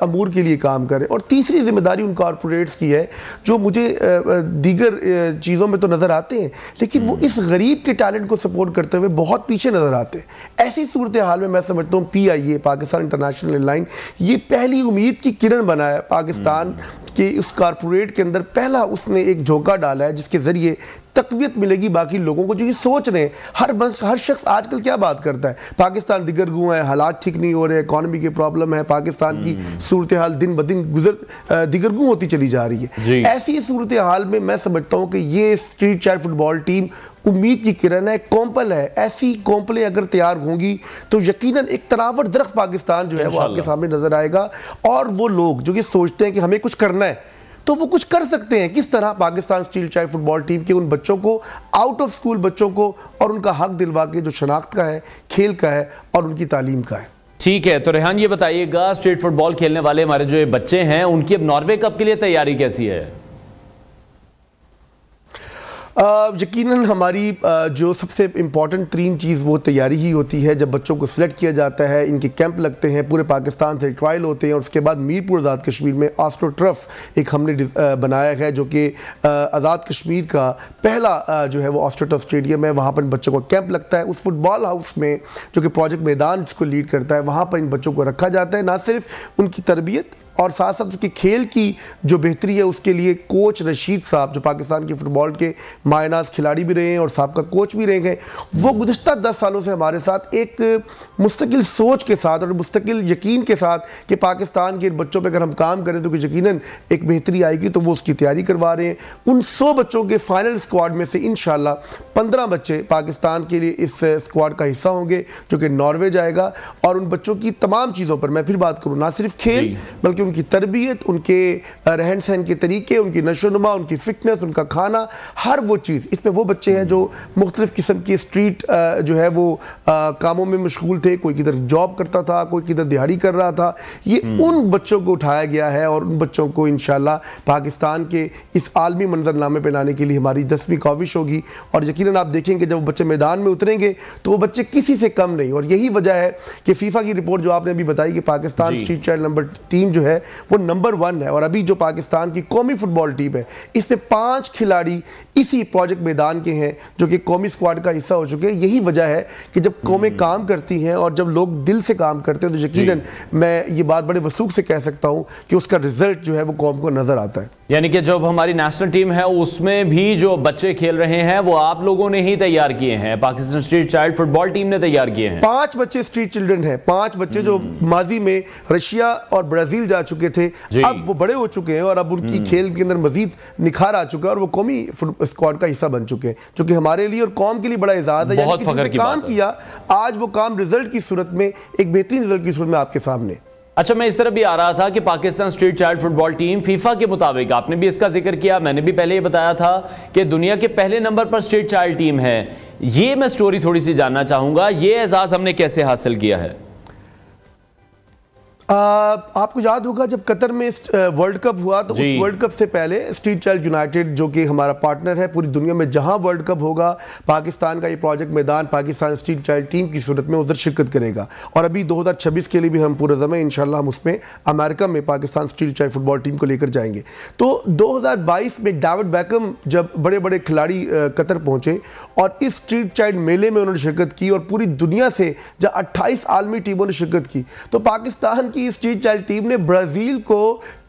अमूर के लिए काम कर रहे हैं। और तीसरी जिम्मेदारी उन कॉरपोरेट्स की है जो मुझे दीगर चीज़ों में तो नज़र आते हैं लेकिन वो इस गरीब के टैलेंट को सपोर्ट करते हुए बहुत पीछे नज़र आते हैं। ऐसी सूरत हाल में मैं समझता हूँ PIA, पाकिस्तान इंटरनेशनल एयरलाइन, ये पहली उम्मीद की किरण बना है पाकिस्तान के उस कारपोरेट के अंदर। पहला उसने एक झोंका डाला है जिसके ज़रिए तकवीत मिलेगी बाकी लोगों को जो ये सोच रहे हैं। हर शख्स आजकल क्या बात करता है, पाकिस्तान दिगरगू है, हालात ठीक नहीं हो रहे, इकॉनमी की प्रॉब्लम है, पाकिस्तान की सूरत हाल दिन ब दिन दिगरगू होती चली जा रही है। ऐसी सूरत हाल में मैं समझता हूँ कि ये स्ट्रीट चाइल्ड फुटबॉल टीम उम्मीद की किरण है, कॉम्पल है। ऐसी कॉम्पलें अगर तैयार होंगी तो यकीनन एक तनावर दरख्त पाकिस्तान जो है वो आपके सामने नजर आएगा। और वो लोग जो ये सोचते हैं कि हमें कुछ करना है तो वो कुछ कर सकते हैं। किस तरह? Pakistan steel child football team के उन बच्चों को, आउट ऑफ स्कूल बच्चों को, और उनका हक दिलवा के जो शनाख्त का है, खेल का है और उनकी तालीम का है। ठीक है, तो रेहान ये बताइएगा, स्ट्रीट फुटबॉल खेलने वाले हमारे जो बच्चे हैं उनकी अब नॉर्वे कप के लिए तैयारी कैसी है? यकीनन हमारी जो सबसे इम्पॉर्टेंट तरीन चीज़ वो तैयारी ही होती है। जब बच्चों को सिलेक्ट किया जाता है, इनके कैंप लगते हैं, पूरे पाकिस्तान से ट्रायल होते हैं और उसके बाद मीरपुर आज़ाद कश्मीर में ऑस्ट्रोटर्फ एक हमने बनाया है जो कि आज़ाद कश्मीर का पहला जो है वो ऑस्ट्रोटर्फ स्टेडियम है। वहाँ पर इन बच्चों को कैंप लगता है। उस फुटबॉल हाउस में जो कि प्रोजेक्ट मैदान जिसको लीड करता है, वहाँ पर इन बच्चों को रखा जाता है। ना सिर्फ उनकी तरबियत और साथ साथ उसकी खेल की जो बेहतरी है उसके लिए कोच रशीद साहब, जो पाकिस्तान के फुटबॉल के मायनाज खिलाड़ी भी रहे हैं और साहब कोच भी रहे हैं, वो गुज़श्ता 10 सालों से हमारे साथ एक मुस्तकिल सोच के साथ और मुस्तकिल यकीन के साथ कि पाकिस्तान के बच्चों पे अगर हम काम करें तो यकीनन एक बेहतरी आएगी, तो वो उसकी तैयारी करवा रहे हैं। उन 100 बच्चों के फाइनल स्क्वाड में से इंशाल्लाह 15 बच्चे पाकिस्तान के लिए इस स्क्वाड का हिस्सा होंगे जो कि नॉर्वे जाएगा। और उन बच्चों की तमाम चीज़ों पर मैं फिर बात करूँ, ना सिर्फ खेल बल्कि उनकी तरबियत, उनके रहन सहन के तरीके, उनकी नशोनुमा, उनकी फिटनेस, उनका खाना, हर वो चीज़। इसमें वो बच्चे हैं जो मुख्तलिफ किस्म की स्ट्रीट जो है वो कामों में मशगूल थे, कोई किधर जॉब करता था, कोई किधर दिहाड़ी कर रहा था। ये उन बच्चों को उठाया गया है और उन बच्चों को इंशाल्लाह पाकिस्तान के इस आलमी मंजरनामे पर लाने के लिए हमारी 10वीं काविश होगी। और यकीनन आप देखेंगे जब वो बच्चे मैदान में उतरेंगे तो वो बच्चे किसी से कम नहीं। और यही वजह है कि फीफा की रिपोर्ट जो आपने अभी बताई कि Pakistan street child number team जो है वो नंबर 1 है। और अभी जो पाकिस्तान की कौमी फुटबॉल टीम है इसमें 5 खिलाड़ी इसी प्रोजेक्ट मैदान के हैं जो कि कौमी स्क्वाड का हिस्सा हो चुके हैं। यही वजह है कि जब कौमें काम करती हैं और जब लोग दिल से काम करते हैं तो यकीनन मैं ये बात बड़े वसूख से कह सकता हूं कि उसका रिजल्ट जो है वो कौम को नजर आता है। यानी कि जब हमारी नेशनल टीम है उसमें भी जो बच्चे खेल रहे हैं वो आप लोगों ने ही तैयार किए हैं, Pakistan street child football team ने तैयार किए हैं। 5 बच्चे स्ट्रीट चिल्ड्रन हैं, 5 बच्चे जो माजी में रशिया और ब्राजील जा चुके थे, अब वो बड़े हो चुके हैं और अब उनकी खेल के अंदर मजीद निखार आ चुका है और वो कौमी स्क्वाड का हिस्सा बन चुके हैं, जो कि हमारे लिए और कौम के लिए बड़ा एजाज है। बहुत फख्र की काम किया, आज वो काम रिजल्ट की सूरत में, एक बेहतरीन रिजल्ट की सूरत में आपके सामने। अच्छा, मैं इस तरह भी आ रहा था कि Pakistan street child football team FIFA के मुताबिक, आपने भी इसका जिक्र किया, मैंने भी पहले ये बताया था कि दुनिया के पहले नंबर पर स्ट्रीट चाइल्ड टीम है। ये मैं स्टोरी थोड़ी सी जानना चाहूंगा, ये एजाज हमने कैसे हासिल किया है? आपको याद होगा जब कतर में वर्ल्ड कप हुआ तो उस वर्ल्ड कप से पहले स्ट्रीट चाइल्ड यूनाइटेड जो कि हमारा पार्टनर है पूरी दुनिया में, जहां वर्ल्ड कप होगा पाकिस्तान का ये प्रोजेक्ट मैदान पाकिस्तान स्ट्रीट चाइल्ड टीम की सूरत में उधर शिरकत करेगा। और अभी 2026 के लिए भी हम पूरे समय इंशाल्लाह हम उसमें अमेरिका में Pakistan street child football team को लेकर जाएंगे। तो 2022 में डेविड बैकम जब बड़े बड़े खिलाड़ी कतर पहुंचे और इस स्ट्रीट चाइल्ड मेले में उन्होंने शिरकत की और पूरी दुनिया से जब 28 आलमी टीमों ने शिरकत की तो पाकिस्तान की स्ट्रीट चाइल्ड टीम ने ब्राजील को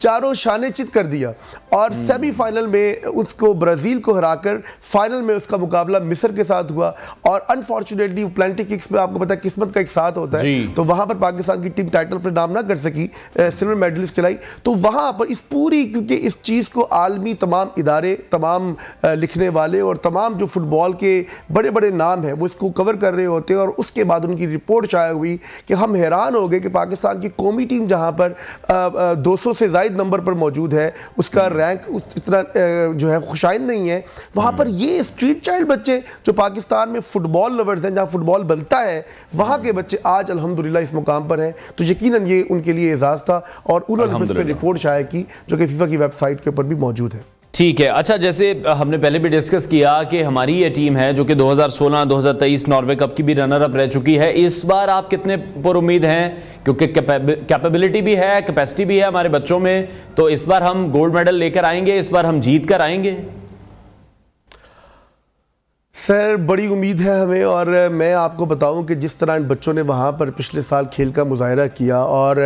चारों शाने चित कर दिया और सेमीफाइनल में उसको ब्राजील को हराकर फाइनल में उसका मुकाबला मिस्र के साथ हुआ। और अनफॉर्चुनेटली प्लेंटी किक्स में आपको पता है किस्मत का एक साथ होता है, तो वहां पर पाकिस्तान की टीम टाइटल पर नाम ना कर सकी, सिल्वर मेडलिस्ट खिलाई। तो वहां पर इस पूरी, क्योंकि इस चीज़ को आलमी तमाम इदारे, तमाम लिखने वाले और तमाम जो फुटबॉल के बड़े बड़े नाम हैं वो इसको कवर कर रहे होते हैं। और उसके बाद उनकी रिपोर्ट शाया हुई कि हम हैरान हो गए कि पाकिस्तान की कौमी टीम जहां पर 200 से ज़ायद नंबर पर मौजूद है, उसका रैंक इतना जो है खुशाइंद नहीं है, वहां पर ये स्ट्रीट चाइल्ड बच्चे जो पाकिस्तान में फुटबॉल लवर्स हैं, जहां फुटबॉल बनता है, वहां के बच्चे आज अल्हम्दुलिल्लाह इस मुकाम पर हैं। तो यकीनन ये उनके लिए एजाज़ था और उन्होंने उस पर रिपोर्ट शाया की जो कि फीफा की वेबसाइट के ऊपर भी मौजूद है। ठीक है। अच्छा, जैसे हमने पहले भी डिस्कस किया कि हमारी ये टीम है जो कि 2016-2023 नॉर्वे कप की भी रनर अप रह चुकी है, इस बार आप कितने पर उम्मीद हैं? क्योंकि कैपेबिलिटी भी है, कैपेसिटी भी है हमारे बच्चों में, तो इस बार हम गोल्ड मेडल लेकर आएंगे, इस बार हम जीत कर आएंगे? सर बड़ी उम्मीद है हमें, और मैं आपको बताऊं कि जिस तरह इन बच्चों ने वहाँ पर पिछले साल खेल का मुजाहरा किया और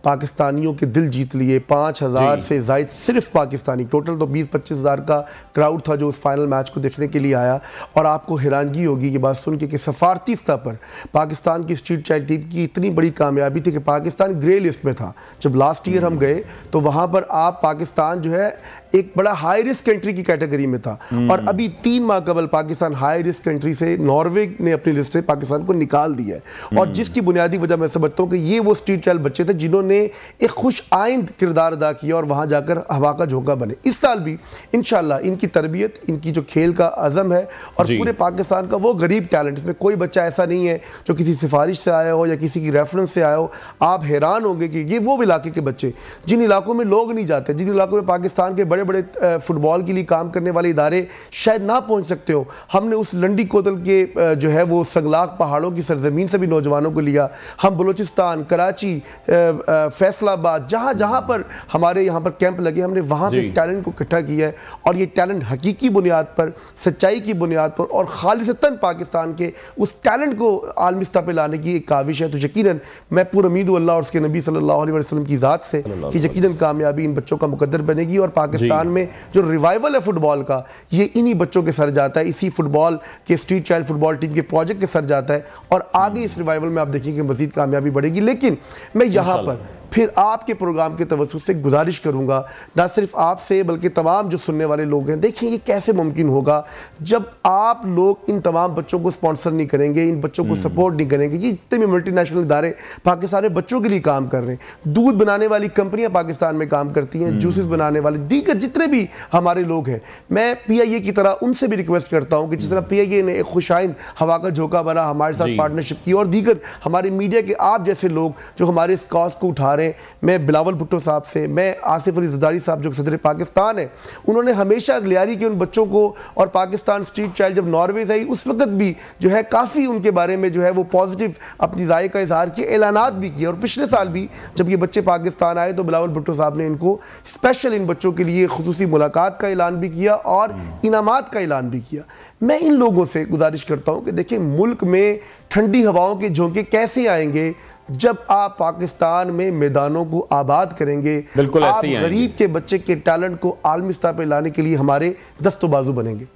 पाकिस्तानियों के दिल जीत लिए, 5000 से ज़ायद सिर्फ पाकिस्तानी, टोटल तो 20-25 हज़ार का क्राउड था जो उस फाइनल मैच को देखने के लिए आया। और आपको हैरानगी होगी ये बात सुन के कि सफारती स्तर पर पाकिस्तान की स्ट्रीट चाइल्ड टीम की इतनी बड़ी कामयाबी थी कि पाकिस्तान ग्रे लिस्ट में था। जब लास्ट ईयर हम गए तो वहाँ पर आप पाकिस्तान जो है एक बड़ा हाई रिस्क कंट्री की कैटेगरी में था, और अभी 3 माह कबल पाकिस्तान हाई रिस्क कंट्री से नॉर्वे ने अपनी लिस्ट से पाकिस्तान को निकाल दिया है। और जिसकी बुनियादी वजह मैं समझता हूँ कि ये वो स्ट्रीट चाइल्ड बच्चे थे जिन्होंने एक खुश आइंद किरदार अदा किया और वहाँ जाकर हवा का झोंका बने। इस साल भी इंशाल्लाह इनकी तरबियत, इनकी जो खेल का अज़म है और पूरे पाकिस्तान का वो गरीब टैलेंट, इसमें कोई बच्चा ऐसा नहीं है जो किसी सिफारिश से आया हो या किसी की रेफरेंस से आया हो। आप हैरान होंगे कि ये वो इलाके के बच्चे जिन इलाकों में लोग नहीं जाते, जिन इलाकों में पाकिस्तान के बड़े बड़े फुटबॉल के लिए काम करने वाले इदारे शायद ना पहुंच सकते हो, हमने उस लंडी कोतल के जो है वो संगलाक पहाड़ों की सरजमीन से भी नौजवानों को लिया। हम बलूचिस्तान, कराची, फैसलाबाद, जहाँ जहाँ पर हमारे यहाँ पर कैंप लगे, हमने वहाँ से इस टैलेंट को इकट्ठा किया है। और ये टैलेंट हकीकी बुनियाद पर, सच्चाई की बुनियाद पर और खालिसतन पाकिस्तान के उस टैलेंट को आलमी सतह पर लाने की एक काविश है। तो यकीनन मैं पूरी उम्मीद हूँ अल्लाह और उसके नबी सल्लल्लाहु अलैहि वसल्लम की ज़ात से कि यकीनन कामयाबी इन बच्चों का मुकद्दर बनेगी और पाकिस्तान में जो रिवाइवल है फुटबॉल का, ये इन्हीं बच्चों के सर जाता है, इसी फुटबॉल के स्ट्रीट चाइल्ड फुटबॉल टीम के प्रोजेक्ट के सर जाता है। और आगे इस रिवाइवल में आप देखेंगे मजीद कामयाबी बढ़ेगी। लेकिन मैं यहाँ पर फिर आपके प्रोग्राम के तवज्जुह से गुजारिश करूंगा, ना सिर्फ आपसे बल्कि तमाम जो सुनने वाले लोग हैं, देखिए ये कैसे मुमकिन होगा जब आप लोग इन तमाम बच्चों को स्पॉन्सर नहीं करेंगे, इन बच्चों को सपोर्ट नहीं करेंगे। ये जितने भी मल्टीनेशनल इदारे पाकिस्तान में बच्चों के लिए काम कर रहे हैं, दूध बनाने वाली कंपनियां पाकिस्तान में काम करती हैं, जूसेस बनाने वाले दीगर जितने भी हमारे लोग हैं, मैं PIA की तरह उनसे भी रिक्वेस्ट करता हूँ कि जिस तरह PIA ने एक खुशाइंद हवा का झोंका बना हमारे साथ पार्टनरशिप की, और दीगर हमारे मीडिया के आप जैसे लोग जो हमारे इस कॉज को उठा रहे हैं, मैं बिलावल भुट्टो साहब से, मैं आसिफ अली ज़रदारी साहब जो सदर पाकिस्तान है, उन्होंने हमेशा अगलियारी की उन बच्चों को, और पाकिस्तान स्ट्रीट चाइल्ड जब नॉर्वे से आई उस वक्त भी जो है काफ़ी उनके बारे में जो है वो पॉजिटिव अपनी राय का इजहार किया, ऐलानात भी किया। और पिछले साल भी जब ये बच्चे पाकिस्तान आए तो बिलावल भुट्टो साहब ने इनको स्पेशल इन बच्चों के लिए खुसूसी मुलाकात का ऐलान भी किया और इनामात का ऐलान भी किया। मैं इन लोगों से गुजारिश करता हूँ कि देखिए मुल्क में ठंडी हवाओं के झोंके कैसे आएंगे जब आप पाकिस्तान में मैदानों को आबाद करेंगे। बिल्कुल आप ऐसे ही गरीब के बच्चे के टैलेंट को आलमी सतह पर लाने के लिए हमारे दस्तो बाजू बनेंगे।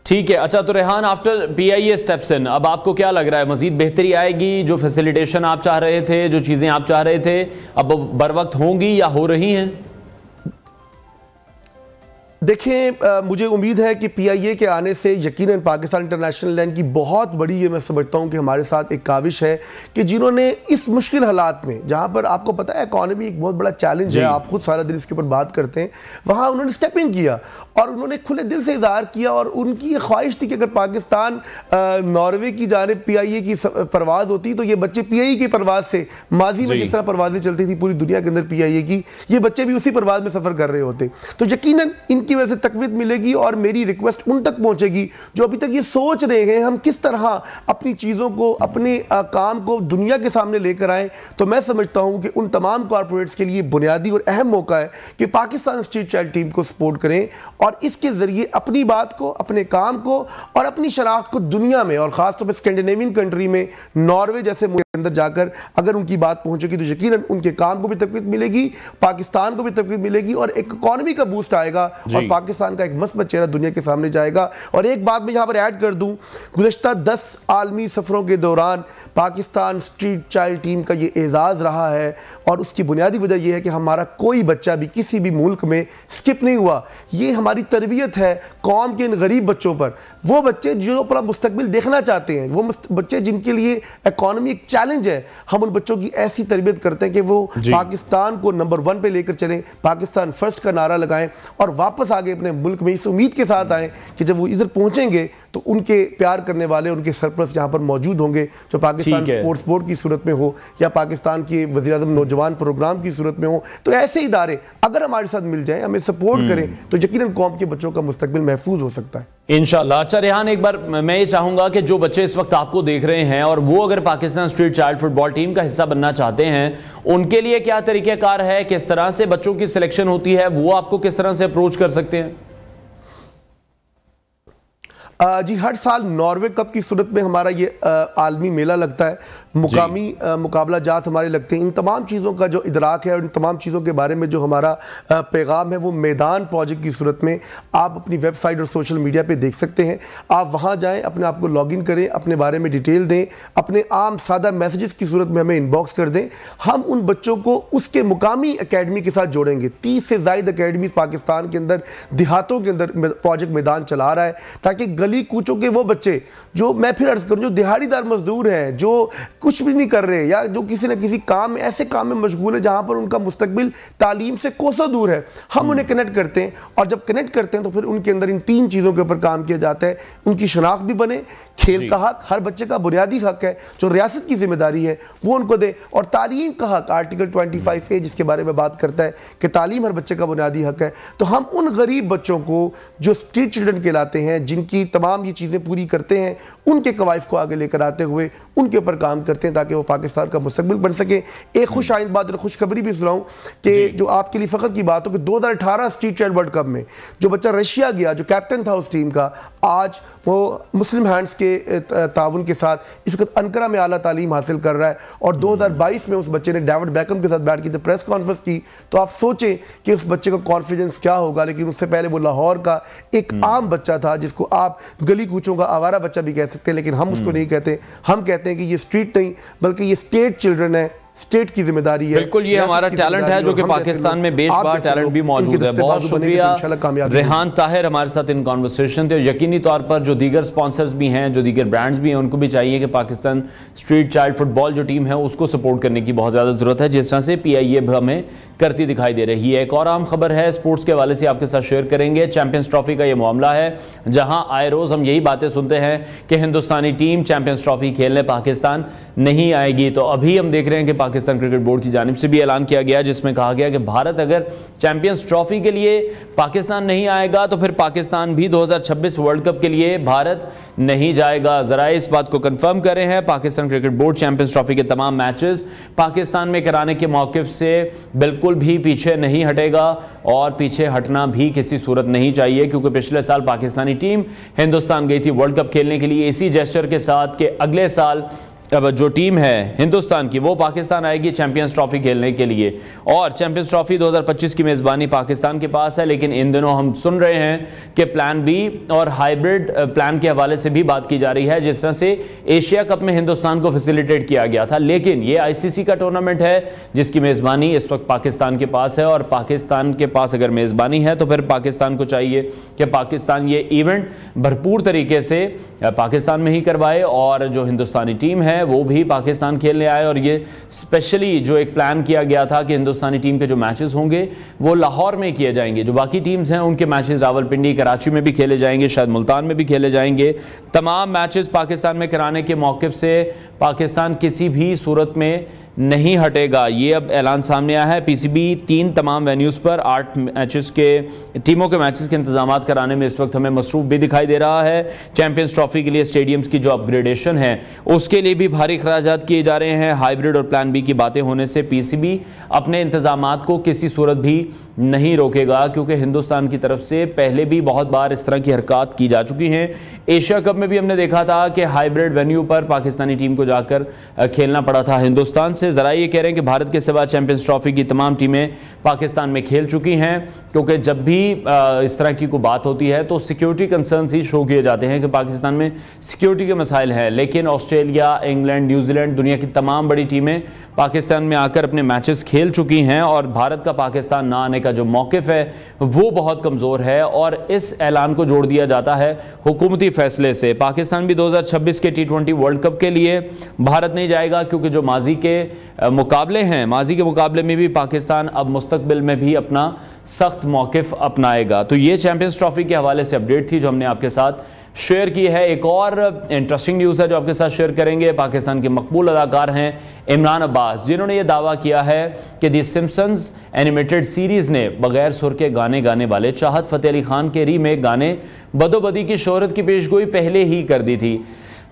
ठीक है। अच्छा, तो Rehan, after PIA steps in, अब आपको क्या लग रहा है, मजीद बेहतरी आएगी? जो फैसिलिटेशन आप चाह रहे थे, जो चीज़ें आप चाह रहे थे, अब बर वक्त होंगी या हो रही हैं? देखिए मुझे उम्मीद है कि PIA के आने से यकीनन पाकिस्तान इंटरनेशनल लाइन की बहुत बड़ी, ये मैं समझता हूँ कि हमारे साथ एक काविश है कि जिन्होंने इस मुश्किल हालात में, जहाँ पर आपको पता है इकॉनमी एक बहुत बड़ा चैलेंज है, आप खुद सारा दिन इसके ऊपर बात करते हैं, वहाँ उन्होंने स्टेप इन किया और उन्होंने खुले दिल से इज़हार किया। और उनकी ये ख्वाहिश थी कि अगर पाकिस्तान नॉर्वे की जानिब PIA की परवाज़ होती तो ये बच्चे PIA की परवाज़ से, माजी में जिस तरह परवाज़ें चलती थी पूरी दुनिया के अंदर PIA की, ये बच्चे भी उसी परवाज़ में सफ़र कर रहे होते। तो यकीनन की वजह से तकवीत मिलेगी और मेरी रिक्वेस्ट उन तक पहुंचेगी जो अभी तक ये सोच रहे हैं हम किस तरह अपनी चीज़ों को, अपने काम को दुनिया के सामने लेकर आएं। तो मैं समझता हूं कि उन तमाम कॉर्पोरेट्स के लिए बुनियादी और अहम मौका है कि पाकिस्तान स्ट्रीट चाइल्ड टीम को सपोर्ट करें और इसके ज़रिए अपनी बात को, अपने काम को और अपनी शनाख्त को दुनिया में, और ख़ासतौर पर स्कैंडिनेवियन कंट्री में, नॉर्वे जैसे मुल्क के अंदर जाकर अगर उनकी बात पहुंचेगी तो यकीनन उनके काम को भी तकवीत मिलेगी, पाकिस्तान को भी तकवीत मिलेगी और एक इकॉनमी का बूस्ट आएगा और पाकिस्तान का एक मस्बत चेहरा दुनिया के सामने जाएगा। और एक बात मैं यहां पर ऐड कर दूं, गुज़श्ता 10 आलमी सफरों के दौरान पाकिस्तान स्ट्रीट चाइल्ड टीम का ये एजाज़ रहा है और उसकी बुनियादी वजह यह है कि हमारा कोई बच्चा भी किसी भी मुल्क में स्किप नहीं हुआ। ये हमारी तरबियत है कौम के इन गरीब बच्चों पर, वो बच्चे जो अपना मुस्तकबिल देखना चाहते हैं, वो बच्चे जिनके लिए इकॉनमी एक चैलेंज है, हम उन बच्चों की ऐसी तरबियत करते हैं कि वो पाकिस्तान को नंबर 1 पे लेकर चलें, पाकिस्तान फर्स्ट का नारा लगाएं और वापस आगे अपने मुल्क में इस उम्मीद के साथ आए कि जब वो इधर पहुंचेंगे तो उनके प्यार करने वाले, उनके सरपरस्त यहाँ पर मौजूद होंगे, जो पाकिस्तान स्पोर्ट्स बोर्ड की सूरत में हो या पाकिस्तान के वज़ीर-ए-आज़म नौजवान प्रोग्राम की सूरत में हो। तो ऐसे इदारे अगर हमारे साथ मिल जाए, हमें सपोर्ट करें, तो यकीनन कौम के बच्चों का मुस्तकबिल महफूज हो सकता है इंशाअल्लाह। अच्छा रेहान, एक बार मैं ये चाहूंगा कि जो बच्चे इस वक्त आपको देख रहे हैं और वो अगर Pakistan street child football team का हिस्सा बनना चाहते हैं, उनके लिए क्या तरीक़ेकार है, किस तरह से बच्चों की सिलेक्शन होती है, वो आपको किस तरह से अप्रोच कर सकते हैं? जी, हर साल नॉर्वे कप की सूरत में हमारा ये आलमी मेला लगता है, मुकामी मुकाबला जात हमारे लगते हैं। इन तमाम चीज़ों का जो इदराक है और इन तमाम चीज़ों के बारे में जो हमारा पैगाम है वो मैदान प्रोजेक्ट की सूरत में आप अपनी वेबसाइट और सोशल मीडिया पे देख सकते हैं। आप वहाँ जाएं, अपने आप को लॉगिन करें, अपने बारे में डिटेल दें, अपने आम सादा मैसेजेस की सूरत में हमें इनबॉक्स कर दें। हम उन बच्चों को उसके मुकामी अकेडमी के साथ जोड़ेंगे। 30 से ज़ायद अकेडमीज पाकिस्तान के अंदर, देहातों के अंदर प्रोजेक्ट मैदान चला रहा है, ताकि गली कूचों के वो बच्चे जो, मैं फिर अर्ज करूँ, जो दिहाड़ीदार मजदूर हैं, जो कुछ भी नहीं कर रहे या जो किसी न किसी काम में, ऐसे काम में मशगूल है जहाँ पर उनका मुस्तकबिल तालीम से कोसों दूर है, हम उन्हें कनेक्ट करते हैं। और जब कनेक्ट करते हैं तो फिर उनके अंदर इन 3 चीज़ों के ऊपर काम किया जाता है। उनकी शनाख्त भी बने, खेल का हक हर बच्चे का बुनियादी हक है जो रियासत की जिम्मेदारी है वो उनको दे, और तालीम का हक आर्टिकल 25A जिसके बारे में बात करता है कि तालीम हर बच्चे का बुनियादी हक है। तो हम उन गरीब बच्चों को जो स्ट्रीट चिल्ड्रन कहलाते हैं, जिनकी तमाम ये चीज़ें पूरी करते हैं, उनके कवायद को आगे लेकर आते हुए उनके ऊपर काम करते हैं ताकि वो पाकिस्तान का मुस्तकबिल बन सके। एक खुश आइंद बात और खुशखबरी भी सुनाऊं कि जो आपके लिए फ़ख्र की बात हो कि 2018 स्ट्रीट चाइल्ड वर्ल्ड कप में जो बच्चा रशिया गया, जो कैप्टन था उस टीम का, आज वो मुस्लिम हैंड्स के ताउन के साथ इस वक्त अंकारा में आला तालीम हासिल कर रहा है। और 2022 में उस बच्चे ने डेविड बैकम के साथ बैठ के जब प्रेस कॉन्फ्रेंस की तो आप सोचें कि उस बच्चे का कॉन्फिडेंस क्या होगा। लेकिन उससे पहले वो लाहौर का एक आम बच्चा था जिसको आप गली कूचों का आवारा बच्चा भी कह सकते हैं, लेकिन हम उसको नहीं कहते। हम कहते हैं कि ये स्ट्रीट नहीं बल्कि ये स्टेट चिल्ड्रन है, स्टेट की जिम्मेदारी है। बिल्कुल, ये हमारा टैलेंट है जो कि पाकिस्तान में बेशुमार टैलेंट भी मौजूद है। बहुत शुक्रिया रेहान ताहिर हमारे साथ इन कॉन्वर्सेशन थे। यकीनी तौर पर जो दीगर स्पॉन्सर्स भी हैं, जो दीगर ब्रांड्स भी हैं, उनको भी चाहिए कि पाकिस्तान स्ट्रीट चाइल्ड फुटबॉल जो टीम है उसको सपोर्ट करने की बहुत ज़्यादा ज़रूरत है, जिस तरह से PIA हमें करती दिखाई दे रही है। एक और अहम खबर है स्पोर्ट्स के हवाले से आपके साथ शेयर करेंगे। चैंपियंस ट्रॉफी का ये मामला है जहां आए रोज़ हम यही बातें सुनते हैं कि हिंदुस्तानी टीम चैंपियंस ट्रॉफी खेलने पाकिस्तान नहीं आएगी। तो अभी हम देख रहे हैं कि पाकिस्तान क्रिकेट बोर्ड की जानिब से भी ऐलान किया गया जिसमें कहा गया कि भारत अगर चैंपियंस ट्रॉफी के लिए पाकिस्तान नहीं आएगा तो फिर पाकिस्तान भी 2026 वर्ल्ड कप के लिए भारत नहीं जाएगा। जरा इस बात को कंफर्म कर रहे हैं Pakistan cricket board champions trophy के तमाम मैचेस पाकिस्तान में कराने के मौक़िफ़ से बिल्कुल भी पीछे नहीं हटेगा और पीछे हटना भी किसी सूरत नहीं चाहिए, क्योंकि पिछले साल पाकिस्तानी टीम हिंदुस्तान गई थी वर्ल्ड कप खेलने के लिए इसी जेस्चर के साथ कि अगले साल अब जो टीम है हिंदुस्तान की वो पाकिस्तान आएगी चैंपियंस ट्रॉफी खेलने के लिए। और चैंपियंस ट्रॉफी 2025 की मेज़बानी पाकिस्तान के पास है, लेकिन इन दिनों हम सुन रहे हैं कि प्लान बी और हाइब्रिड प्लान के हवाले से भी बात की जा रही है। जिस तरह से एशिया कप में हिंदुस्तान को फैसिलिटेट किया गया था, लेकिन ये ICC का टूर्नामेंट है जिसकी मेज़बानी इस वक्त पाकिस्तान के पास है, और पाकिस्तान के पास अगर मेज़बानी है तो फिर पाकिस्तान को चाहिए कि पाकिस्तान ये इवेंट भरपूर तरीके से पाकिस्तान में ही करवाए और जो हिंदुस्तानी टीम है वो भी पाकिस्तान खेलने आए। और ये स्पेशली जो एक प्लान किया गया था कि हिंदुस्तानी टीम के जो मैचेस होंगे वो लाहौर में किए जाएंगे, जो बाकी टीम्स हैं उनके मैचेस रावलपिंडी, कराची में भी खेले जाएंगे, शायद मुल्तान में भी खेले जाएंगे। तमाम मैचेस पाकिस्तान में कराने के मौक़िफ़ से पाकिस्तान किसी भी सूरत में नहीं हटेगा। ये अब ऐलान सामने आया है। PCB 3 तमाम वेन्यूज़ पर 8 मैचेस के टीमों के मैचेस के इंतजामात कराने में इस वक्त हमें मसरूफ़ भी दिखाई दे रहा है। चैंपियंस ट्रॉफी के लिए स्टेडियम्स की जो अपग्रेडेशन है उसके लिए भी भारी खर्चात किए जा रहे हैं। हाइब्रिड और प्लान बी की बातें होने से PCB अपने इंतजामात को किसी सूरत भी नहीं रोकेगा, क्योंकि हिंदुस्तान की तरफ से पहले भी बहुत बार इस तरह की हरकत की जा चुकी हैं। एशिया कप में भी हमने देखा था कि हाइब्रिड वेन्यू पर पाकिस्तानी टीम को जाकर खेलना पड़ा था हिंदुस्तान से। ज़रा ये कह रहे हैं कि भारत के सिवा चैंपियंस ट्रॉफी की तमाम टीमें पाकिस्तान में खेल चुकी हैं, क्योंकि जब भी इस तरह की कोई बात होती है तो सिक्योरिटी कंसर्न्स ही शो किए जाते हैं कि पाकिस्तान में सिक्योरिटी के मसाइल हैं। लेकिन ऑस्ट्रेलिया, इंग्लैंड, न्यूजीलैंड, दुनिया की तमाम बड़ी टीमें पाकिस्तान में आकर अपने मैचेस खेल चुकी हैं और भारत का पाकिस्तान ना आने का जो मौक़िफ़ है वो बहुत कमज़ोर है। और इस ऐलान को जोड़ दिया जाता है हुकूमती फ़ैसले से। पाकिस्तान भी 2026 के T20 वर्ल्ड कप के लिए भारत नहीं जाएगा, क्योंकि जो माजी के मुकाबले हैं, माजी के मुकाबले में भी पाकिस्तान अब मुस्तकबिल में भी अपना सख्त मौक़िफ़ अपनाएगा। तो ये चैंपियंस ट्रॉफी के हवाले से अपडेट थी जो हमने आपके साथ शेयर की है। एक और इंटरेस्टिंग न्यूज़ है जो आपके साथ शेयर करेंगे। पाकिस्तान के मकबूल अदाकार हैं इमरान अब्बास, जिन्होंने ये दावा किया है कि दी सिम्पसन्स एनिमेटेड सीरीज़ ने बगैर सुर के गाने गाने वाले चाहत फ़तेह अली खान के रीमेक गाने बदोबदी की शोहरत की पेशगोई पहले ही कर दी थी।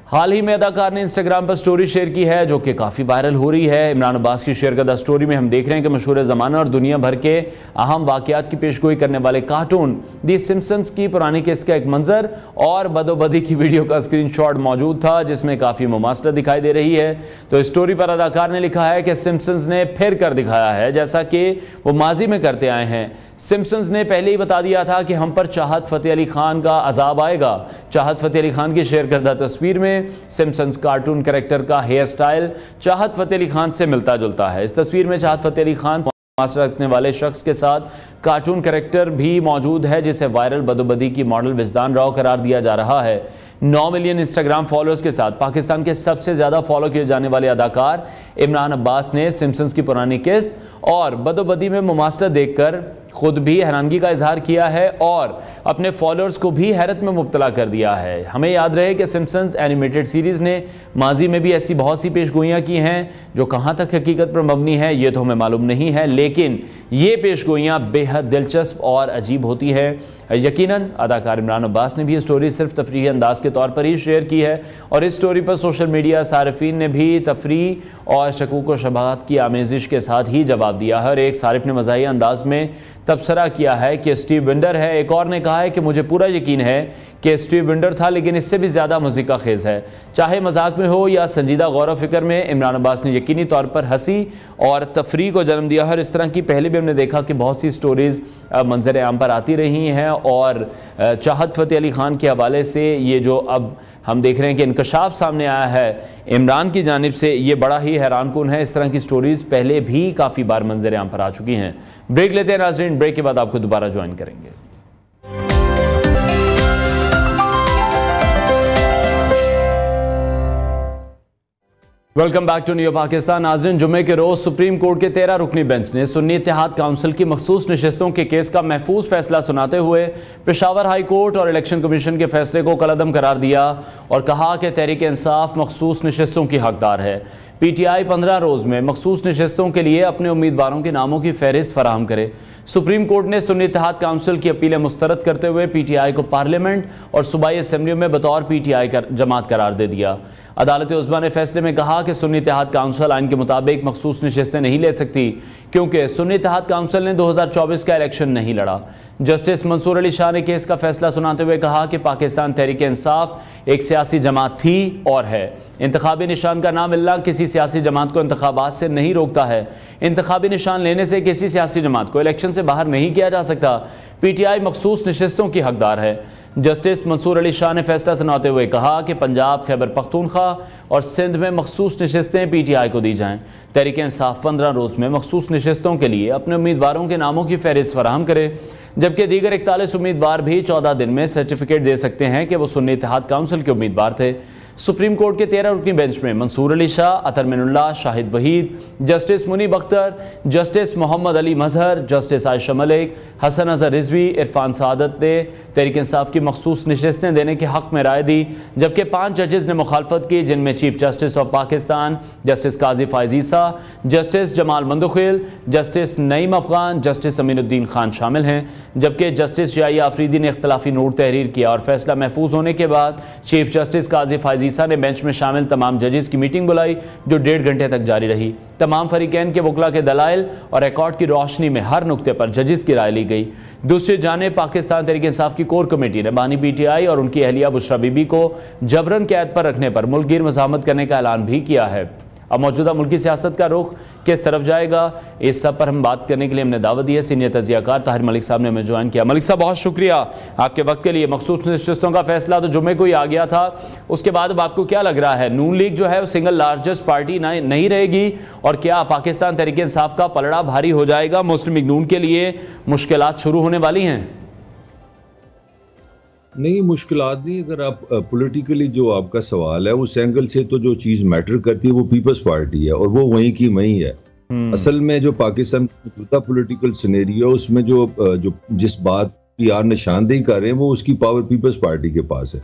हाल ही में अदाकार ने इंस्टाग्राम पर स्टोरी शेयर की है जो कि काफ़ी वायरल हो रही है। इमरान अब्बास की शेयर करदा स्टोरी में हम देख रहे हैं कि मशहूर ज़माना और दुनिया भर के अहम वाक़यात की पेशगोई करने वाले कार्टून दी सिम्पसंस की पुरानी किस्त का एक मंजर और बदोबदी की वीडियो का स्क्रीनशॉट मौजूद था जिसमें काफ़ी मुमासला दिखाई दे रही है। तो इस स्टोरी पर अदाकार ने लिखा है कि सिम्पसंस ने फिर कर दिखाया है जैसा कि वो माजी में करते आए हैं। सिम्पसंस ने पहले ही बता दिया था कि हम पर चाहत फ़तेह अली खान का अजाब आएगा। चाहत फ़तेह अली खान की शेयर करदा तस्वीर में सिम्पसंस कार्टून कैरेक्टर का हेयर स्टाइल चाहत फ़तेह अली खान से मिलता जुलता है। इस तस्वीर में चाहत फ़तेह अली खान मास्टर रखने वाले शख्स के साथ कार्टून कैरेक्टर भी मौजूद है जिसे वायरल बदोबदी की मॉडल विजदान राव करार दिया जा रहा है। 9 मिलियन इंस्टाग्राम फॉलोअर्स के साथ पाकिस्तान के सबसे ज़्यादा फॉलो किए जाने वाले अदाकार इमरान अब्बास ने सिम्पसंस की पुरानी किस्त और बदोबदी में मुमासला देखकर खुद भी हैरानगी का इजहार किया है और अपने फॉलोअर्स को भी हैरत में मुब्तला कर दिया है। हमें याद रहे कि सिम्पसंस एनिमेटेड सीरीज़ ने माजी में भी ऐसी बहुत सी पेशगोइयाँ की हैं जो कहाँ तक हकीकत पर मबनी है ये तो हमें मालूम नहीं है, लेकिन ये पेशगोइयाँ बेहद दिलचस्प और अजीब होती है। यकीनन अदाकार इमरान अब्बास ने भी ये स्टोरी सिर्फ तफरीही अंदाज के तौर पर ही शेयर की है और इस स्टोरी पर सोशल मीडिया सारिफीन ने भी तफरी और शकूक व शबहात की आमेजिश के साथ ही जवाब दिया है। और एक सारिफ ने मज़ाहिया अंदाज में तबसरा किया है कि स्टीव विंडर है। एक और ने कहा है कि मुझे पूरा यकीन है कि स्टीव विंडर था लेकिन इससे भी ज़्यादा मज़ीक़ खेज़ है। चाहे मजाक में हो या संजीदा गौर व फिक्र में, इमरान अब्बास ने यकीनी तौर पर हंसी और तफरी को जन्म दिया है। इस तरह की पहले भी हमने देखा कि बहुत सी स्टोरीज़ मंजर आम पर आती रही हैं और चाहत फ़तेह अली खान के हवाले से ये जो अब हम देख रहे हैं कि इंकशाफ सामने आया है इमरान की जानिब से, ये बड़ा ही हैरानकुन है। इस तरह की स्टोरीज़ पहले भी काफ़ी बार मंजर आम पर आ चुकी हैं। ब्रेक लेते हैं नाज़रीन, ब्रेक के बाद आपको दोबारा ज्वाइन करेंगे। Welcome back to new Pakistan. नाज़रीन, जुम्मे के रोज़ सुप्रीम कोर्ट के 13 रुकनी बेंच ने सुन्नी इत्तेहाद काउंसिल की मखसूस नशिस्तों के केस का महफूज फैसला सुनाते हुए पेशावर हाई कोर्ट और इलेक्शन कमीशन के फैसले को कलअदम करार दिया और कहा कि तहरीक इंसाफ मखसूस नशिस्तों की हकदार है। PTI 15 रोज़ में मखसूस नशिस्तों के लिए अपने उम्मीदवारों के नामों की फहरिस्त फराहम करे। सुप्रीम कोर्ट ने सुन्नी इत्तेहाद काउंसिल की अपीलें मुस्तरद करते हुए PTI को पार्लियामेंट और सूबाई असम्बलियों में बतौर PTI जमात करार दे दिया। अदालत उज़्मा ने फैसले में कहा कि सुन्नी इत्तेहाद काउंसिल आइन के मुताबिक मखसूस नशिस्तें नहीं ले सकती क्योंकि सुन्नी इत्तेहाद काउंसिल ने 2024 का इलेक्शन नहीं लड़ा। जस्टिस मंसूर अली शाह ने केस का फैसला सुनाते हुए कहा कि पाकिस्तान तहरीक इंसाफ एक सियासी जमात थी और है। इंतखाबी निशान का ना मिलना किसी सियासी जमात को इंतखाबात से नहीं रोकता है। इंतखाबी निशान लेने से किसी सियासी जमात को इलेक्शन से बाहर नहीं किया जा सकता। PTI मखसूस नशिस्तों की हकदार है। जस्टिस मंसूर अली शाह ने फैसला सुनाते हुए कहा कि पंजाब, खैबर पख्तूनख्वा और सिंध में मखसूस नशिस्तें PTI को दी जाएँ। तहरीक इंसाफ 15 रोज़ में मखसूस नशिस्तों के लिए अपने उम्मीदवारों के नामों की फहरिस्त फराहम करे, जबकि दीगर 41 उम्मीदवार भी 14 दिन में सर्टिफिकेट दे सकते हैं कि वो सुन्नी इत्तेहाद काउंसिल के उम्मीदवार थे। सुप्रीम कोर्ट के 13 रुकनी बेंच में मंसूर अली शाह, अतर मिनुल्लाह, शाहिद वहीद, जस्टिस मुनीब अख्तर, जस्टिस मोहम्मद अली मजहर, जस्टिस आयशा मलिक, हसन अजहर रिजवी, इरफान सादत ने तहरीक इंसाफ की मखसूस नशिस्तें देने के हक़ में राय दी, जबकि 5 जजेस ने मुखालफत की जिनमें chief justice of Pakistan justice Qazi Faez Isa, justice Jamal Mandokhail, justice Naeem Afghan, justice Aminuddin Khan शामिल हैं। जबकि जस्टिस याहिया अफरीदी ने इख्तलाफी नोट तहरीर किया और फैसला महफूज होने के बाद चीफ जस्टिस काजी फायजीसा ने बेंच में शामिल तमाम जजेस की मीटिंग बुलाई जो 1.5 घंटे तक जारी रही। तमाम फरीकैन के वकला के दलाइल और रिकॉर्ड की रोशनी में हर नुक्ते पर जजेस की राय ली गई। दूसरी जानिब पाकिस्तान तहरीक इंसाफ की कोर कमेटी ने बानी PTI और उनकी अहलिया बुशरा बीबी को जबरन कैद पर रखने पर मुल्कगीर मज़ाहमत करने का ऐलान भी किया है। अब मौजूदा मुल्की सियासत का रुख किस तरफ जाएगा, इस सब पर हम बात करने के लिए हमने दावत दी है। सीनियर तजियाकार ताहिर मलिक साहब ने हमें ज्वाइन किया। मलिक साहब, बहुत शुक्रिया आपके वक्त के लिए। मखसूस नशिस्तों का फैसला तो जुम्मे को ही आ गया था, उसके बाद अब आपको क्या लग रहा है, नून लीग जो है वो सिंगल लार्जेस्ट पार्टी नहीं रहेगी और क्या पाकिस्तान तहरीक इंसाफ का पलड़ा भारी हो जाएगा? मुस्लिम लीग नून के लिए मुश्किलात शुरू होने वाली हैं? नहीं, मुश्किलात नहीं। अगर आप पॉलिटिकली जो आपका सवाल है उस एंगल से तो जो चीज़ मैटर करती है वो पीपल्स पार्टी है और वो वहीं की वहीं है। असल में जो पाकिस्तान का मौजूदा पॉलिटिकल सिनेरियो उसमें जो जिस बात की आप निशानदेही कर रहे हैं वो उसकी पावर पीपल्स पार्टी के पास है।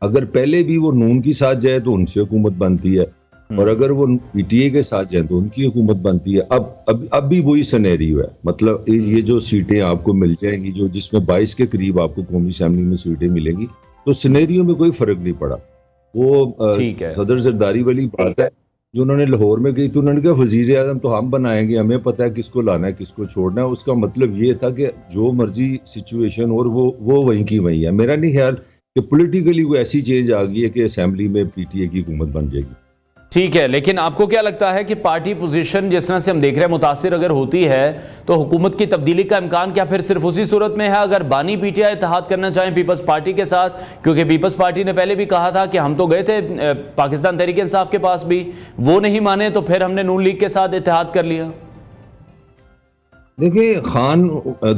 अगर पहले भी वो नून के साथ जाए तो उनसे हुकूमत बनती है और अगर वो PTA के साथ जाए तो उनकी हुकूमत बनती है। अब भी वही सिनेरियो है। मतलब ये जो सीटें आपको मिल जाएंगी जो जिसमें 22 के करीब आपको कौमी असेंबली में सीटें मिलेंगी तो सिनेरियो में कोई फर्क नहीं पड़ा। वो सदर जरदारी वाली बात है जो उन्होंने लाहौर में कही, तो उन्होंने कहा वजीर आजम तो हम बनाएंगे, हमें पता है किसको लाना है किसको छोड़ना है। उसका मतलब ये था कि जो मर्जी सिचुएशन और वो वहीं की वहीं है। मेरा नहीं ख्याल कि पॉलिटिकली कोई ऐसी चेंज आ गई है कि असेंबली में पीटीए की हुकूमत बन जाएगी। ठीक है, लेकिन आपको क्या लगता है कि पार्टी पोजीशन जिस तरह से हम देख रहे हैं मुतासिर अगर होती है तो हुकूमत की तब्दीली का इम्कान क्या फिर सिर्फ उसी सूरत में है अगर बानी पीटीआई इत्तेहाद करना चाहें पीपल्स पार्टी के साथ? क्योंकि पीपल्स पार्टी ने पहले भी कहा था कि हम तो गए थे पाकिस्तान तहरीक इंसाफ के पास भी, वो नहीं माने तो फिर हमने नून लीग के साथ इत्तेहाद कर लिया। देखिए, खान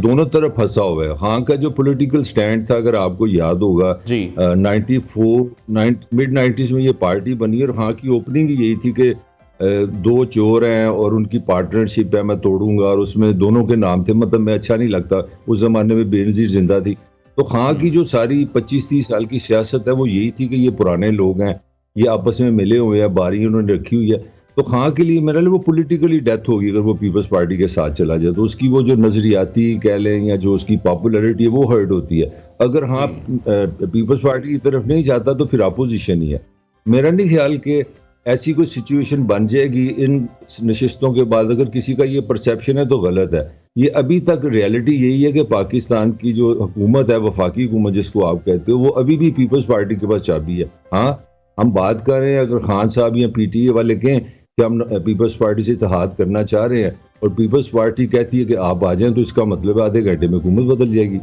दोनों तरफ फंसा हुआ है। खान का जो पॉलिटिकल स्टैंड था, अगर आपको याद होगा, 94 मिड 90s में ये पार्टी बनी और खान की ओपनिंग यही थी कि दो चोर हैं और उनकी पार्टनरशिप है, मैं तोड़ूंगा, और उसमें दोनों के नाम थे। मतलब मैं अच्छा नहीं लगता, उस जमाने में बेनज़ीर जिंदा थी। तो खान की जो सारी 25-30 साल की सियासत है वो यही थी कि ये पुराने लोग हैं, ये आपस में मिले हुए हैं, बारी उन्होंने रखी हुई है। तो खान के लिए मेरे लिए वो पॉलिटिकली डेथ होगी अगर वो पीपल्स पार्टी के साथ चला जाए। तो उसकी वो जो नजरियाती कह लें या जो उसकी पॉपुलैरिटी है वो हर्ट होती है। अगर हाँ पीपल्स पार्टी की तरफ नहीं जाता तो फिर अपोजिशन ही है। मेरा नहीं ख्याल कि ऐसी कोई सिचुएशन बन जाएगी इन नशिस्तों के बाद। अगर किसी का ये परसेप्शन है तो गलत है। ये अभी तक रियलिटी यही है कि पाकिस्तान की जो हुकूमत है, वफाकी हुकूमत जिसको आप कहते हो, वो अभी भी पीपल्स पार्टी के पास चाबी है। हाँ, हम बात कर रहे हैं, अगर खान साहब या पीटीए वाले कहें कि हम पीपल्स पार्टी से इत्तेहाद करना चाह रहे हैं और पीपल्स पार्टी कहती है कि आप आ जाएं, तो इसका मतलब है आधे घंटे में हुकूमत बदल जाएगी।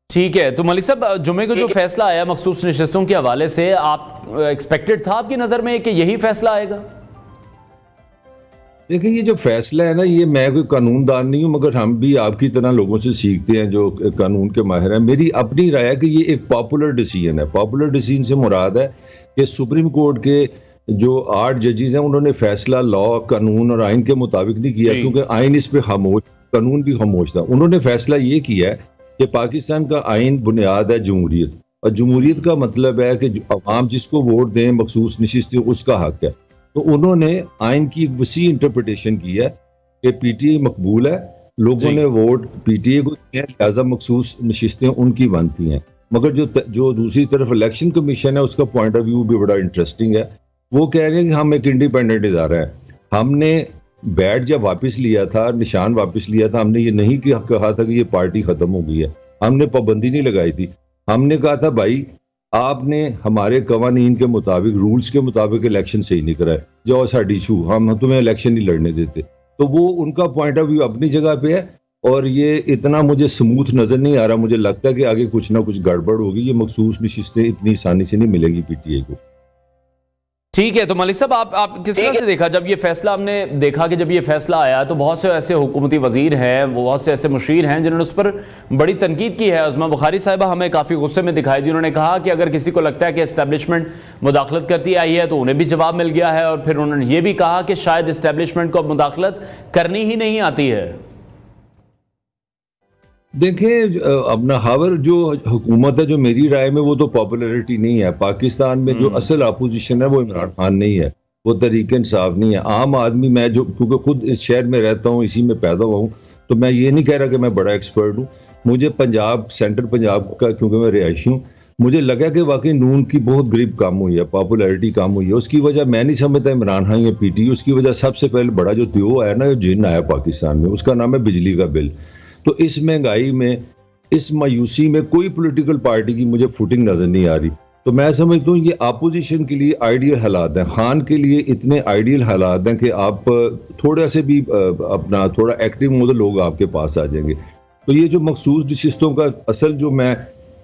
ठीक है, तो मलिक साहब, जुमे को जो फैसला आया मखसूस नशिस्तों के हवाले से, आप एक्सपेक्टेड था आपकी नज़र में कि यही फैसला आएगा? देखिए, ये जो फैसला है ना, ये मैं कोई कानूनदान नहीं हूँ, मगर हम भी आपकी तरह लोगों से सीखते हैं जो कानून के माहिर हैं। मेरी अपनी राय है कि ये एक पॉपुलर डिसीजन है। पॉपुलर डिसीजन से मुराद है कि सुप्रीम कोर्ट के जो 8 जजेस हैं उन्होंने फैसला लॉ, कानून और आइन के मुताबिक नहीं किया, क्योंकि आइन इस पे खामोश, कानून भी खामोश था। उन्होंने फैसला ये किया है कि पाकिस्तान का आइन बुनियाद है जमहूरियत, और जमहूरियत का मतलब है कि अवाम जिसको वोट दें मखसूस नशिस्तें उसका हक है। तो उन्होंने आइन की एक वसी इंटरप्रिटेशन की है कि पीटीए मकबूल है, लोगों ने वोट पीटीए को दिए, लिहाजा मखसूस नशिस्तें उनकी बनती हैं। मगर जो दूसरी तरफ इलेक्शन कमीशन है उसका पॉइंट ऑफ व्यू भी बड़ा इंटरेस्टिंग है। वो कह रहे हैं कि हम एक इंडिपेंडेंट इदारा है। हमने बैट जब वापस लिया था, निशान वापस लिया था, हमने ये नहीं कहा था कि ये पार्टी खत्म हो गई है। हमने पाबंदी नहीं लगाई थी। हमने कहा था भाई आपने हमारे कवानीन के मुताबिक, रूल्स के मुताबिक इलेक्शन सही नहीं कराए, जाओ साड़ी छू, हम तुम्हें इलेक्शन नहीं लड़ने देते। तो वो उनका पॉइंट ऑफ व्यू अपनी जगह पे है, और ये इतना मुझे स्मूथ नजर नहीं आ रहा। मुझे लगता है कि आगे कुछ ना कुछ गड़बड़ होगी। ये मखसूस नशिस्तें इतनी आसानी से नहीं मिलेगी पीटीए को। ठीक है, तो मलिक साहब, आप किस तरह से देखा जब ये फैसला, हमने देखा कि जब ये फैसला आया तो बहुत से ऐसे हुकूमती वजीर हैं, बहुत से ऐसे मुशीर हैं जिन्होंने उस पर बड़ी तनकीद की है। अज़मा बुखारी साहिबा हमें काफ़ी गुस्से में दिखाई दी। उन्होंने कहा कि अगर किसी को लगता है कि इस्टेब्लिशमेंट मुदाखलत करती आई है तो उन्हें भी जवाब मिल गया है, और फिर उन्होंने ये भी कहा कि शायद इस्टेब्लिशमेंट को मुदाखलत करनी ही नहीं आती है। देखें, अपना हावर जो हुकूमत है, जो मेरी राय में वो तो पॉपुलैरिटी नहीं है। पाकिस्तान में जो असल अपोजिशन है वो इमरान खान नहीं है, वो तहरीक इंसाफ नहीं है। आम आदमी, मैं जो क्योंकि खुद इस शहर में रहता हूँ, इसी में पैदा हुआ हूँ, तो मैं ये नहीं कह रहा कि मैं बड़ा एक्सपर्ट हूँ। मुझे पंजाब, सेंट्रल पंजाब का, क्योंकि मैं रिहायशी हूँ, मुझे लगा कि वाकई नून की बहुत ग्रिप कम हुई है, पॉपुलैरिटी कम हुई है। उसकी वजह मैं नहीं समझता इमरान खान या पीटी, उसकी वजह सबसे पहले बड़ा जो त्यो आया ना, जो जिन आया पाकिस्तान में, उसका नाम है बिजली का बिल। तो इस महंगाई में, इस मायूसी में कोई पॉलिटिकल पार्टी की मुझे फुटिंग नजर नहीं आ रही। तो मैं समझता हूँ ये अपोजिशन के लिए आइडियल हालात हैं। खान के लिए इतने आइडियल हालात हैं कि आप थोड़ा से भी अपना थोड़ा एक्टिव हो तो लोग आपके पास आ जाएंगे। तो ये जो मखसूस नशिस्तों का असल जो मैं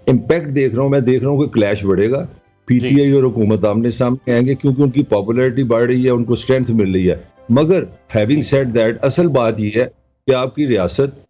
इम्पैक्ट देख रहा हूँ, मैं देख रहा हूँ कि क्लैश बढ़ेगा, पीटीआई और हुकूमत आमने सामने आएंगे, क्योंकि उनकी पॉपुलैरिटी बढ़ रही है, उनको स्ट्रेंथ मिल रही है। मगर हैविंग सेड दैट, असल बात यह है कि आपकी रियासत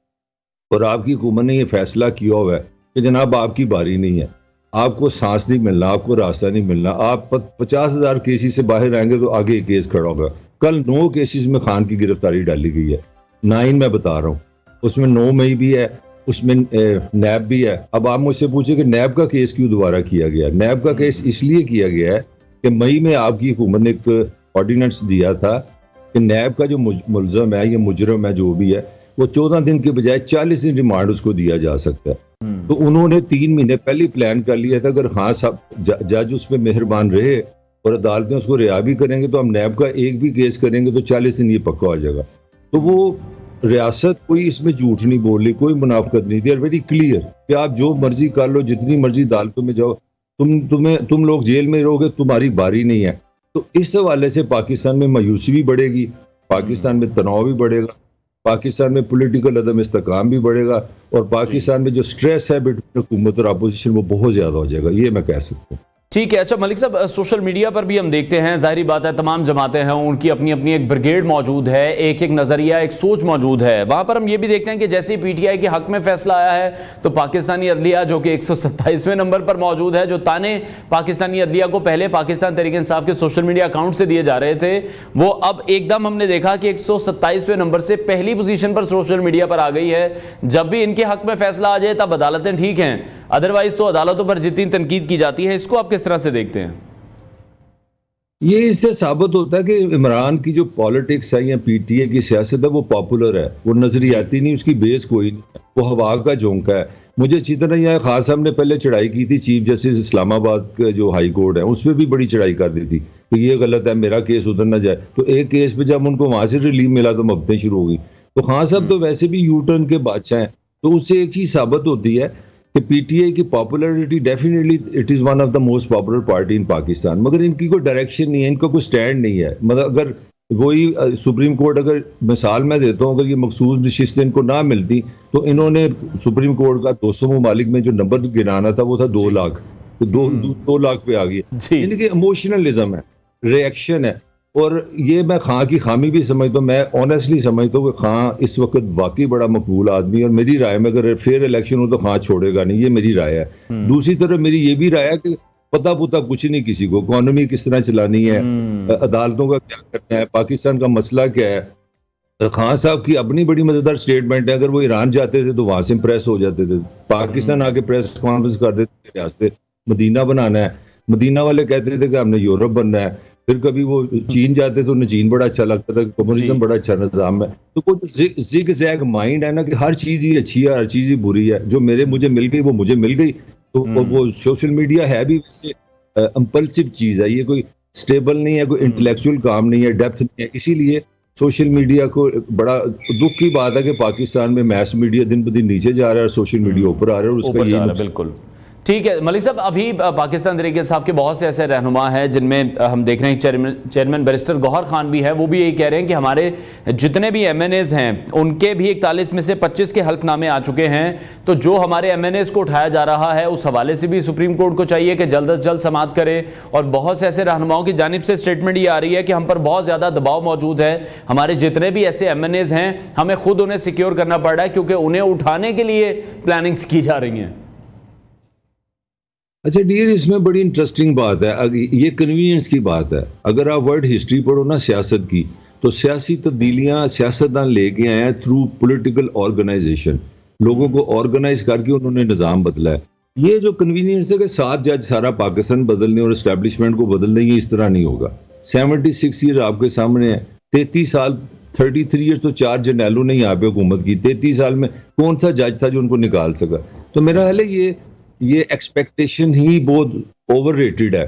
और आपकी हुकूमत ने यह फैसला किया हुआ है कि जनाब आपकी बारी नहीं है, आपको सांस नहीं मिलना, आपको रास्ता नहीं मिलना। आप 50,000 केसेस से बाहर आएंगे तो आगे केस खड़ा होगा। कल 9 केसेस में खान की गिरफ्तारी डाली गई है, 9 मैं बता रहा हूँ, उसमें 9 मई भी है, उसमें नैब भी है। अब आप मुझसे पूछे कि नैब का केस क्यों दोबारा किया गया? नैब का केस इसलिए किया गया है कि मई में आपकी हुकूमत ने एक ऑर्डिनेंस दिया था कि नैब का जो मुलजम है या मुजरम है जो भी है, वो 14 दिन के बजाय 40 दिन रिमांड उसको दिया जा सकता है। तो उन्होंने 3 महीने पहले ही प्लान कर लिया था, अगर हाँ साहब जज उस पर मेहरबान रहे और अदालतें उसको रिहा भी करेंगे तो हम नैब का एक भी केस करेंगे तो 40 दिन ये पक्का हो जाएगा। तो वो रियासत कोई इसमें झूठ नहीं बोल रही, कोई मुनाफकत नहीं, दे आर वेरी क्लियर कि आप जो मर्जी कर लो, जितनी मर्जी अदालतों में जाओ, तुम लोग जेल में रहोगे, तुम्हारी बारी नहीं है। तो इस हवाले से पाकिस्तान में मायूसी भी बढ़ेगी, पाकिस्तान में तनाव भी बढ़ेगा, पाकिस्तान में पॉलिटिकल अदम इस्तेकाम भी बढ़ेगा और पाकिस्तान में जो स्ट्रेस है बिटवीन हुकूमत और अपोजिशन वो बहुत ज़्यादा हो जाएगा, ये मैं कह सकता हूँ। ठीक है। अच्छा मलिक साहब, सोशल मीडिया पर भी हम देखते हैं, जाहिर बात है तमाम जमातें हैं, उनकी अपनी अपनी एक ब्रिगेड मौजूद है, एक एक नज़रिया, एक सोच मौजूद है। वहाँ पर हम ये भी देखते हैं कि जैसे ही पीटीआई के हक में फैसला आया है तो पाकिस्तानी अदलिया जो कि 127वें नंबर पर मौजूद है, जो ताने पाकिस्तानी अदलिया को पहले पाकिस्तान तहरीक इंसाफ के सोशल मीडिया अकाउंट से दिए जा रहे थे, वो अब एकदम हमने देखा कि 127वें नंबर से पहली पोजीशन पर सोशल मीडिया पर आ गई है। जब भी इनके हक में फैसला आ जाए तब अदालतें ठीक हैं, अदरवाइज तो अदालतों पर जितनी तनकीद की जाती है, इसको आप किस तरह से देखते हैं? ये इससे साबित होता है कि इमरान की जो पॉलिटिक्स है या पीटीए की सियासत है वो पॉपुलर है, वो नजरियाती नहीं, उसकी बेस कोई नहीं है, वो हवा का झोंका है। मुझे अच्छी तरह यहाँ खान साहब ने पहले चढ़ाई की थी चीफ जस्टिस इस्लामाबाद के जो हाई कोर्ट है उस पर भी बड़ी चढ़ाई कर दी थी कि ये गलत है, मेरा केस उधर ना जाए। तो एक केस पे जब उनको वहां से रिलीफ मिला तो मबतें शुरू हो गई। तो खान साहब तो वैसे भी यू टर्न के बादशाह हैं, तो उससे एक चीज साबित होती है कि पीटीआई की popularity definitely it is one of the most popular party इन पाकिस्तान, मगर इनकी कोई डायरेक्शन नहीं है, इनका कोई स्टैंड नहीं है। मतलब अगर वही सुप्रीम कोर्ट, अगर मिसाल मैं देता हूँ, अगर ये मखसूस नशिस्तें इनको ना मिलती तो इन्होंने सुप्रीम कोर्ट का 200 ममालिक में जो नंबर गिनाना था वो था 2 लाख, तो 2 लाख पे आ गई। इनकी इमोशनलिज्म है, रिएक्शन है, और ये मैं खां की खामी भी समझता हूँ, मैं ऑनेस्टली समझता हूँ कि खां इस वक्त वाकई बड़ा मकबूल आदमी है, और मेरी राय में अगर फेयर इलेक्शन हो तो खां छोड़ेगा नहीं, ये मेरी राय है। दूसरी तरफ मेरी ये भी राय है कि पता पुता कुछ नहीं किसी को, इकोनॉमी किस तरह चलानी है, अदालतों का क्या करना है, पाकिस्तान का मसला क्या है। खान साहब की अपनी बड़ी मजेदार स्टेटमेंट है, अगर वो ईरान जाते थे तो वहां से प्रेस हो जाते थे, पाकिस्तान आके प्रेस कॉन्फ्रेंस कर देते थे, मदीना बनाना है, मदीना वाले कहते थे कि हमने यूरोप बनना है। फिर कभी वो चीन जाते तो उन्हें चीन बड़ा अच्छा लगता था, कम्युनिज्म बड़ा अच्छा निजाम है। तो कोई जिग जैग माइंड है ना कि हर चीज ही अच्छी है, हर चीज ही बुरी है, जो मुझे मिल गई वो मुझे मिल गई। तो वो सोशल मीडिया है भी वैसे इंपल्सिव चीज है, ये कोई स्टेबल नहीं है, कोई इंटेलेक्चुअल काम नहीं है, डेप्थ नहीं है। इसीलिए सोशल मीडिया को बड़ा दुख की बात है कि पाकिस्तान में मैस मीडिया दिन ब दिन नीचे जा रहा है और सोशल मीडिया ऊपर आ रहा है, और उसका ये बिल्कुल ठीक है। मलिक साहब, अभी पाकिस्तान तहरीक इंसाफ के बहुत से ऐसे रहनुमा हैं जिनमें हम देख रहे हैं चेयरमैन बैरिस्टर गौहर खान भी है, वो भी यही कह रहे हैं कि हमारे जितने भी MNAs हैं उनके भी 41 में से 25 के हल्फनामे आ चुके हैं। तो जो हमारे MNAs को उठाया जा रहा है उस हवाले से भी सुप्रीम कोर्ट को चाहिए कि जल्द अज जल्द समाअत करे। और बहुत से ऐसे रहनुमाओं की जानिब से स्टेटमेंट ये आ रही है कि हम पर बहुत ज़्यादा दबाव मौजूद है, हमारे जितने भी ऐसे MNAs हैं हमें खुद उन्हें सिक्योर करना पड़ रहा है क्योंकि उन्हें उठाने के लिए प्लानिंग्स की जा रही हैं। अच्छा डियर, इसमें बड़ी इंटरेस्टिंग बात है, ये कन्वीनियंस की बात है। अगर आप वर्ल्ड हिस्ट्री पढ़ो ना सियासत की, तो सियासी तब्दीलियां सियासतदान लेके आए हैं थ्रू पॉलिटिकल ऑर्गेनाइजेशन, लोगों को ऑर्गेनाइज करके उन्होंने निज़ाम बदला है। ये जो कन्वीनियंस है कि 7 जज सारा पाकिस्तान बदलने और एस्टेब्लिशमेंट को बदलने, ये इस तरह नहीं होगा। 76 ईयर आपके सामने है, 33 साल 33 ईयर्स तो 4 जर्नैलों ने यहाँ पे हुकूमत की, 33 साल में कौन सा जज था जो उनको निकाल सका। तो मेरा ख्याल है ये एक्सपेक्टेशन ही बहुत ओवररेटेड है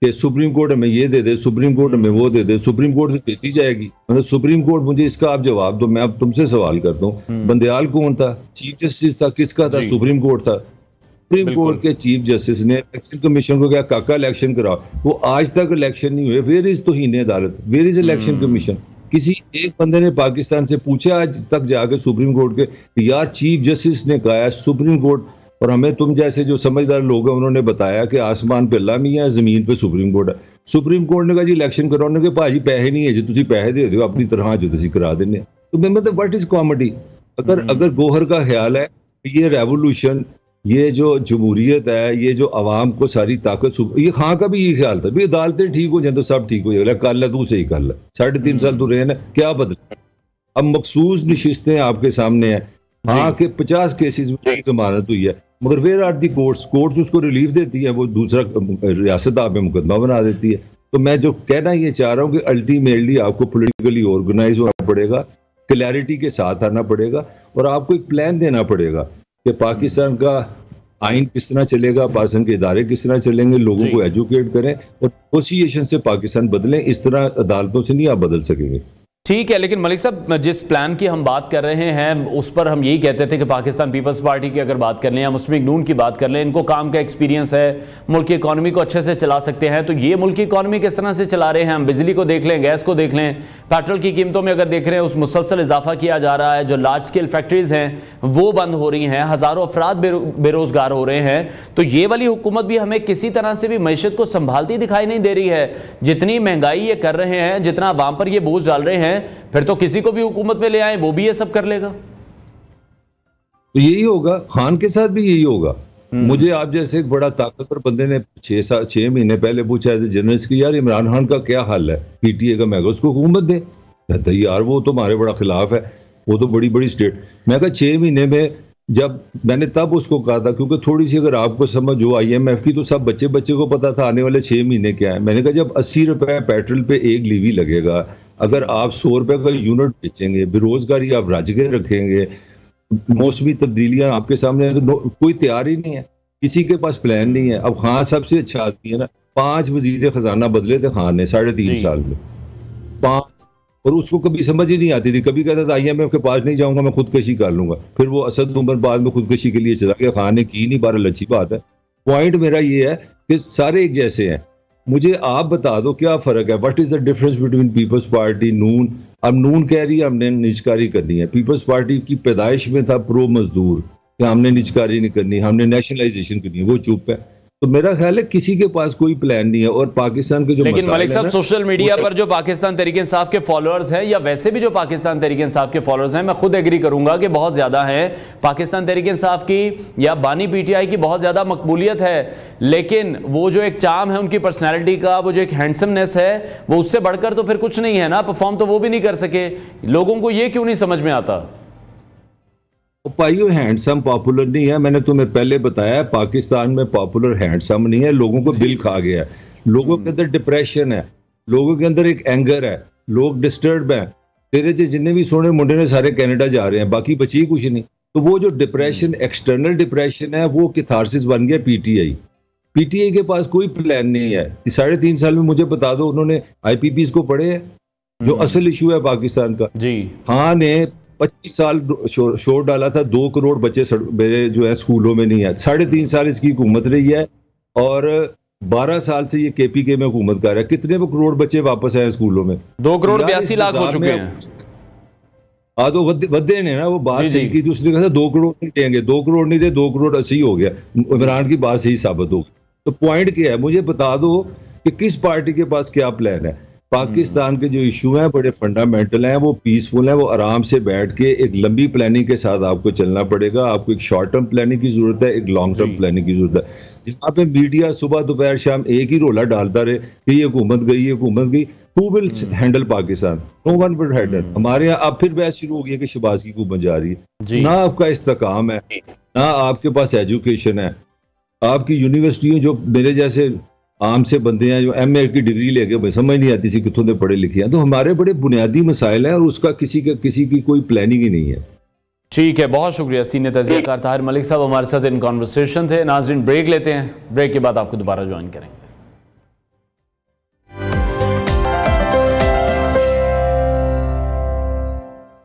कि सुप्रीम कोर्ट हमें ये दे दे, सुप्रीम कोर्ट हमें वो दे दे, सुप्रीम कोर्ट तो देती जाएगी। मतलब सुप्रीम कोर्ट, मुझे इसका आप जवाब दो, मैं अब तुमसे सवाल करता हूँ, बंदयाल कौन था, चीफ जस्टिस था, किसका था, सुप्रीम कोर्ट था। सुप्रीम कोर्ट के चीफ जस्टिस ने इलेक्शन कमीशन को क्या काका इलेक्शन कराओ, वो आज तक इलेक्शन नहीं हुए। वेयर इज तौहीन अदालत, वेयर इज इलेक्शन कमीशन। किसी एक बंदे ने पाकिस्तान से पूछा आज तक जाके सुप्रीम कोर्ट के, यार चीफ जस्टिस ने कहा है सुप्रीम कोर्ट, और हमें तुम जैसे जो समझदार लोग हैं उन्होंने बताया कि आसमान पे अल्लाह मियां है, जमीन पे सुप्रीम कोर्ट है। सुप्रीम कोर्ट ने कहा जी इलेक्शन कराओ, उन्होंने कहा भाजी पैसे नहीं है जो तुम पैसे दे दो अपनी तरह जो तुम करा देने। तो मैं मतलब व्हाट इज कॉमेडी। अगर गौहर का ख्याल है ये रेवोल्यूशन, ये जो जमहूरियत है, ये जो अवाम को सारी ताकत, ये खां का भी ये ख्याल था भाई अदालतें ठीक हो जाए तो सब ठीक हो जाएगा, कर ले तू सही कर ले, 3.5 साल तो रहे ना, क्या बदला। अब मखसूस नशिस्तें आपके सामने हैं, हाँ के 50 केसेस में जमानत हुई है, मगर वेयर आर दी कोर्ट्स उसको रिलीफ देती है, वो दूसरा रियासत आप में मुकदमा बना देती है। तो मैं जो कहना ये चाह रहा हूँ कि अल्टीमेटली आपको पॉलिटिकली ऑर्गेनाइज होना पड़ेगा, क्लैरिटी के साथ आना पड़ेगा, और आपको एक प्लान देना पड़ेगा कि पाकिस्तान का आइन किस तरह चलेगा, पाकिस्तान के इदारे किस तरह चलेंगे, लोगों को एजुकेट करें और नेगोशिएशन से पाकिस्तान बदलें। इस तरह अदालतों से नहीं आप बदल सकेंगे। ठीक है, लेकिन मलिक साहब जिस प्लान की हम बात कर रहे हैं उस पर हम यही कहते थे कि पाकिस्तान पीपल्स पार्टी की अगर बात कर लें या मुस्लिम लीग नून की बात कर लें, इनको काम का एक्सपीरियंस है, मुल्क की इकॉनमी को अच्छे से चला सकते हैं। तो ये मुल्क की इकॉनमी किस तरह से चला रहे हैं? हम बिजली को देख लें, गैस को देख लें, पेट्रोल की कीमतों में अगर देख रहे हैं उस मुसलसल इजाफा किया जा रहा है, जो लार्ज स्केल फैक्ट्रीज हैं वो बंद हो रही हैं, हज़ारों अफराद बेरोजगार हो रहे हैं। तो ये वाली हुकूमत भी हमें किसी तरह से भी मईशत को संभालती दिखाई नहीं दे रही है। जितनी महंगाई ये कर रहे हैं, जितना आवाम पर ये बोझ डाल रहे हैं, फिर तो किसी को भी हुकूमत में ले आए वो भी ये सब कर लेगा। तो यही होगा, खान के साथ भी यही होगा। मुझे आप जैसे एक बड़ा ताकतवर बंदे ने 6 महीने पहले पूछा एज ए जर्नलिस्ट कि यार इमरान खान का क्या हाल है, पीटीए का। मैं कहा उसको हुकूमत दे। कहता यार वो तो हमारे बड़ा खिलाफ है, वो तो बड़ी बड़ी स्टेट। मैं कहा 6 महीने में, जब मैंने तब उसको कहा था, क्योंकि थोड़ी सी अगर आपको समझ हो IMF की, तो सब बच्चे को पता था आने वाले 6 महीने क्या है। मैंने कहा जब 80 रुपए पेट्रोल पे 1 लीवी लगेगा, अगर आप 100 रुपए का यूनिट बेचेंगे, बेरोजगारी आप राज्य के रखेंगे, मौसमी तब्दीलियां आपके सामने है, तो कोई तैयार ही नहीं है, किसी के पास प्लान नहीं है। अब खान सबसे अच्छा आदमी है ना, 5 वजीर खजाना बदले थे खान ने 3.5 साल में, 5। और उसको कभी समझ ही नहीं आती थी। कभी कहता था IMF के पास नहीं जाऊंगा, मैं खुदकशी कर लूंगा। फिर वो असद उमर बाद में खुदकशी के लिए चला गया। खान ने की नहीं, बहरहाल अच्छी बात है। पॉइंट मेरा ये है कि सारे एक जैसे हैं। मुझे आप बता दो क्या फर्क है, what is the difference between Peoples Party, Noon. अब नून कह रही है हमने निजकारी करनी है। पीपल्स पार्टी की पैदाइश में था प्रो मजदूर कि हमने निजकारी नहीं करनी, हमने नेशनलाइजेशन करनी है, वो चुप है। तो मेरा ख्याल है किसी के पास कोई प्लान नहीं है। और पाकिस्तान के जो, लेकिन मलिक साहब सोशल मीडिया पर जो पाकिस्तान तहरीक इंसाफ के फॉलोअर्स हैं, या वैसे भी जो पाकिस्तान तहरीक इंसाफ के फॉलोअर्स हैं, मैं खुद एग्री करूंगा कि बहुत ज्यादा है। पाकिस्तान तहरीक इंसाफ की या बानी PTI की बहुत ज्यादा मकबूलियत है, लेकिन वो जो एक चार्म है उनकी पर्सनैलिटी का, वो जो एक हैंडसमनेस है, वो उससे बढ़कर तो फिर कुछ नहीं है ना। परफॉर्म तो वो भी नहीं कर सके। लोगों को ये क्यों नहीं समझ में आता? पाइयो हैंडसम पॉपुलर नहीं है। मैंने तुम्हें पहले बताया पाकिस्तान में पॉपुलर हैंडसम नहीं है, लोगों को बिल खा गया है। लोगों के अंदर डिप्रेशन है, लोगों के अंदर एक एंगर है, लोग डिस्टर्ब हैं। तेरे जितने भी सोने मुंडे ने सारे कनाडा जा रहे हैं, बाकी बची ही कुछ नहीं। तो वो जो डिप्रेशन, एक्सटर्नल डिप्रेशन है, वो कैथारसिस बन गया PTI के पास कोई प्लान नहीं है। 3.5 साल में मुझे बता दो उन्होंने IPPs को पढ़े है, जो असल इशू है पाकिस्तान का। जी हाँ ने 25 साल शोर डाला था, 2 करोड़ बच्चे मेरे जो है स्कूलों में नहीं है। 3.5 साल इसकी हुकूमत रही है और 12 साल से ये KPK में हुकूमत कर रहा है। कितने वो करोड़ बच्चे वापस आए स्कूलों में? 2 करोड़ 82 लाख हो चुके हैं। हाँ तो वद्दे ने ना वो बात सही की थी, उसने कहा 2 करोड़ नहीं देंगे, 2 करोड़ नहीं दे, 2 करोड़ 80 हो गया। इमरान की बात सही साबित होगी। तो पॉइंट क्या है, मुझे बता दो कि किस पार्टी के पास क्या प्लान है। पाकिस्तान के जो इशू हैं बड़े फंडामेंटल हैं, वो पीसफुल हैं, वो आराम से बैठ के एक लंबी प्लानिंग के साथ आपको चलना पड़ेगा। आपको एक शॉर्ट टर्म प्लानिंग की जरूरत है, एक लॉन्ग टर्म प्लानिंग की जरूरत है। जहाँ पे मीडिया सुबह दोपहर शाम एक ही रोला डालता रहे कि ये हुकूमत गई, ये हुकूमत गई, who will handle Pakistan? No one will handle. हमारे यहाँ अब फिर बहस शुरू हो गई है कि शहबाज की हुकूमत जा रही है। ना आपका इस्तेकाम है, ना आपके पास एजुकेशन है। आपकी यूनिवर्सिटियों, जो मेरे जैसे आम से बंदे हैं जो MA की डिग्री लेके समझ नहीं आती सी कितों से पढ़े लिखे हैं, तो हमारे बड़े बुनियादी मसाइल हैं और उसका किसी की कोई प्लानिंग ही नहीं है। ठीक है, बहुत शुक्रिया। सीनियर तजज़ियाकार ताहिर मलिक साहब हमारे साथ इन कॉन्वर्सेशन थे। नाज़रीन ब्रेक लेते हैं, ब्रेक के बाद आपको दोबारा ज्वाइन करेंगे।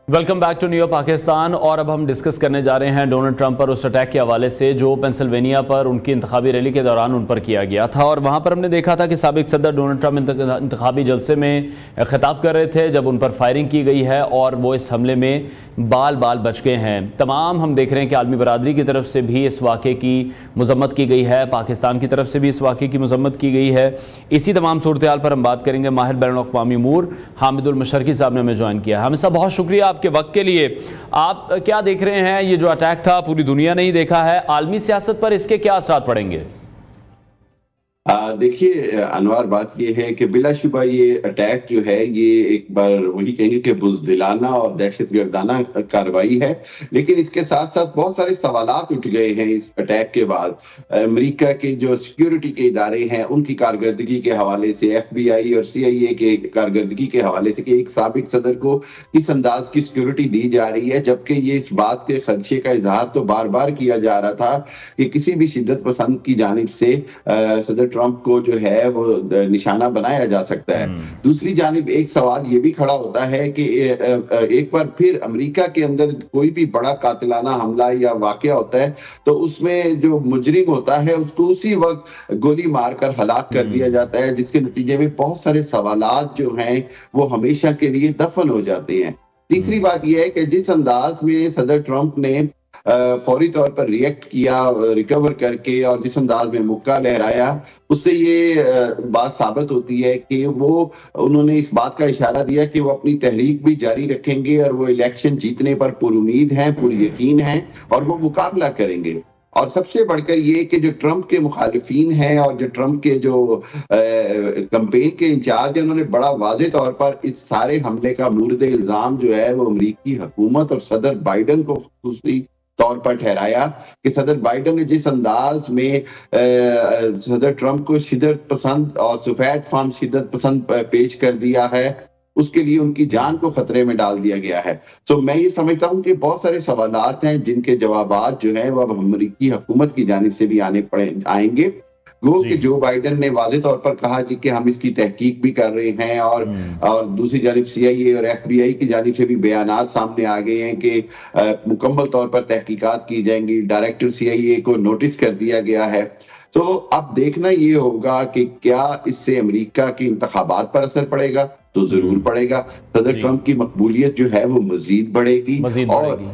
Welcome back to new Pakistan. और अब हम डिस्कस करने जा रहे हैं डोनाल्ड ट्रंप पर उस अटैक के हवाले से जो पेंसिल्वेनिया पर उनकी इंतखाबी रैली के दौरान उन पर किया गया था। और वहाँ पर हमने देखा था कि साबिक सदर डोनाल्ड ट्रंप इंतखाबी जलसे में खिताब कर रहे थे जब उन पर फायरिंग की गई है, और वो इस हमले में बाल बच गए हैं। तमाम हम देख रहे हैं कि आलमी बरादरी की तरफ से भी इस वाक़े की मजम्मत की गई है, पाकिस्तान की तरफ से भी इस वाक़े की मजम्मत की गई है। इसी तमाम सूरत हाल पर हम बात करेंगे। माहिर बैनुल-अक़वामी उमूर हामिदुल मशरकी साहब ने हमें ज्वाइन किया। हामिद साहब बहुत शुक्रिया आपके वक्त के लिए। आप क्या देख रहे हैं, ये जो अटैक था पूरी दुनिया ने ही देखा है, आलमी सियासत पर इसके क्या असरात पड़ेंगे? देखिए अनवार, बात ये है कि बिलाशुबा ये अटैक जो है ये एक बार वही कहेंगे कि बुज़दिलाना और दहशतगर्दाना कार्रवाई है, लेकिन इसके साथ साथ बहुत सारे सवालात उठ गए हैं इस अटैक के बाद। अमेरिका के जो सिक्योरिटी के इदारे हैं उनकी कारकर्दगी के हवाले से, FBI और CIA के कारकर्दगी के हवाले से कि एक साबिक सदर को किस अंदाज की सिक्योरिटी दी जा रही है, जबकि ये इस बात के खदशे का इजहार तो बार बार किया जा रहा था कि किसी भी शिद्दत पसंद की जानिब से सदर ट्रंप को जो है वो निशाना बनाया जा सकता है। दूसरी जानिब एक सवाल ये भी खड़ा होता है कि एक बार फिर अमेरिका के अंदर कोई भी बड़ा कातिलाना हमला या वाकया होता है तो उसमें जो मुजरिम होता है उसको उसी वक्त गोली मारकर हलाक कर दिया जाता है, जिसके नतीजे में बहुत सारे सवालात जो हैं वो हमेशा के लिए दफन हो जाते हैं। तीसरी बात यह है कि जिस अंदाज में सदर ट्रंप ने फौरी तौर पर रिएक्ट किया रिकवर करके और जिस अंदाज में मुक्का लहराया, उससे ये बात साबित होती है कि उन्होंने इस बात का इशारा दिया कि वो अपनी तहरीक भी जारी रखेंगे और वो इलेक्शन जीतने पर पुरुमीद हैं, पूरी यकीन है और वो मुकाबला करेंगे। और सबसे बढ़कर ये कि जो ट्रंप के मुखालिफिन हैं और जो ट्रंप के जो कैंपेन के इंचार्ज हैं, उन्होंने बड़ा वाज़े तौर पर इस सारे हमले का मूर्द इल्जाम जो है वो अमेरिकी हुकूमत और सदर बाइडन को खुसूसी तौर पर ठहराया कि सदर बाइडन ने जिस अंदाज में सदर ट्रंप को शिद्दत पसंद और सफेद फार्म शिद्दत पसंद पेश कर दिया है, उसके लिए उनकी जान को खतरे में डाल दिया गया है। तो मैं ये समझता हूं कि बहुत सारे सवालात हैं जिनके जवाबात जो है वो अब अमेरिकी हुकूमत की जानिब से भी आएंगे। वो कि जो बाइडन ने वाज़े तौर पर कहा जी कि हम इसकी तहकीक भी कर रहे हैं और दूसरी जानिब CIA और FBI की जानिब से भी बयानात सामने आ गए हैं कि मुकम्मल तौर पर तहकीकात की जाएंगी। डायरेक्टर CIA को नोटिस कर दिया गया है। तो अब देखना ये होगा कि क्या इससे अमेरिका के इंतखाबात पर असर पड़ेगा, तो जरूर पड़ेगा। सदर ट्रंप की मकबूलियत जो है वो मजीद बढ़ेगी और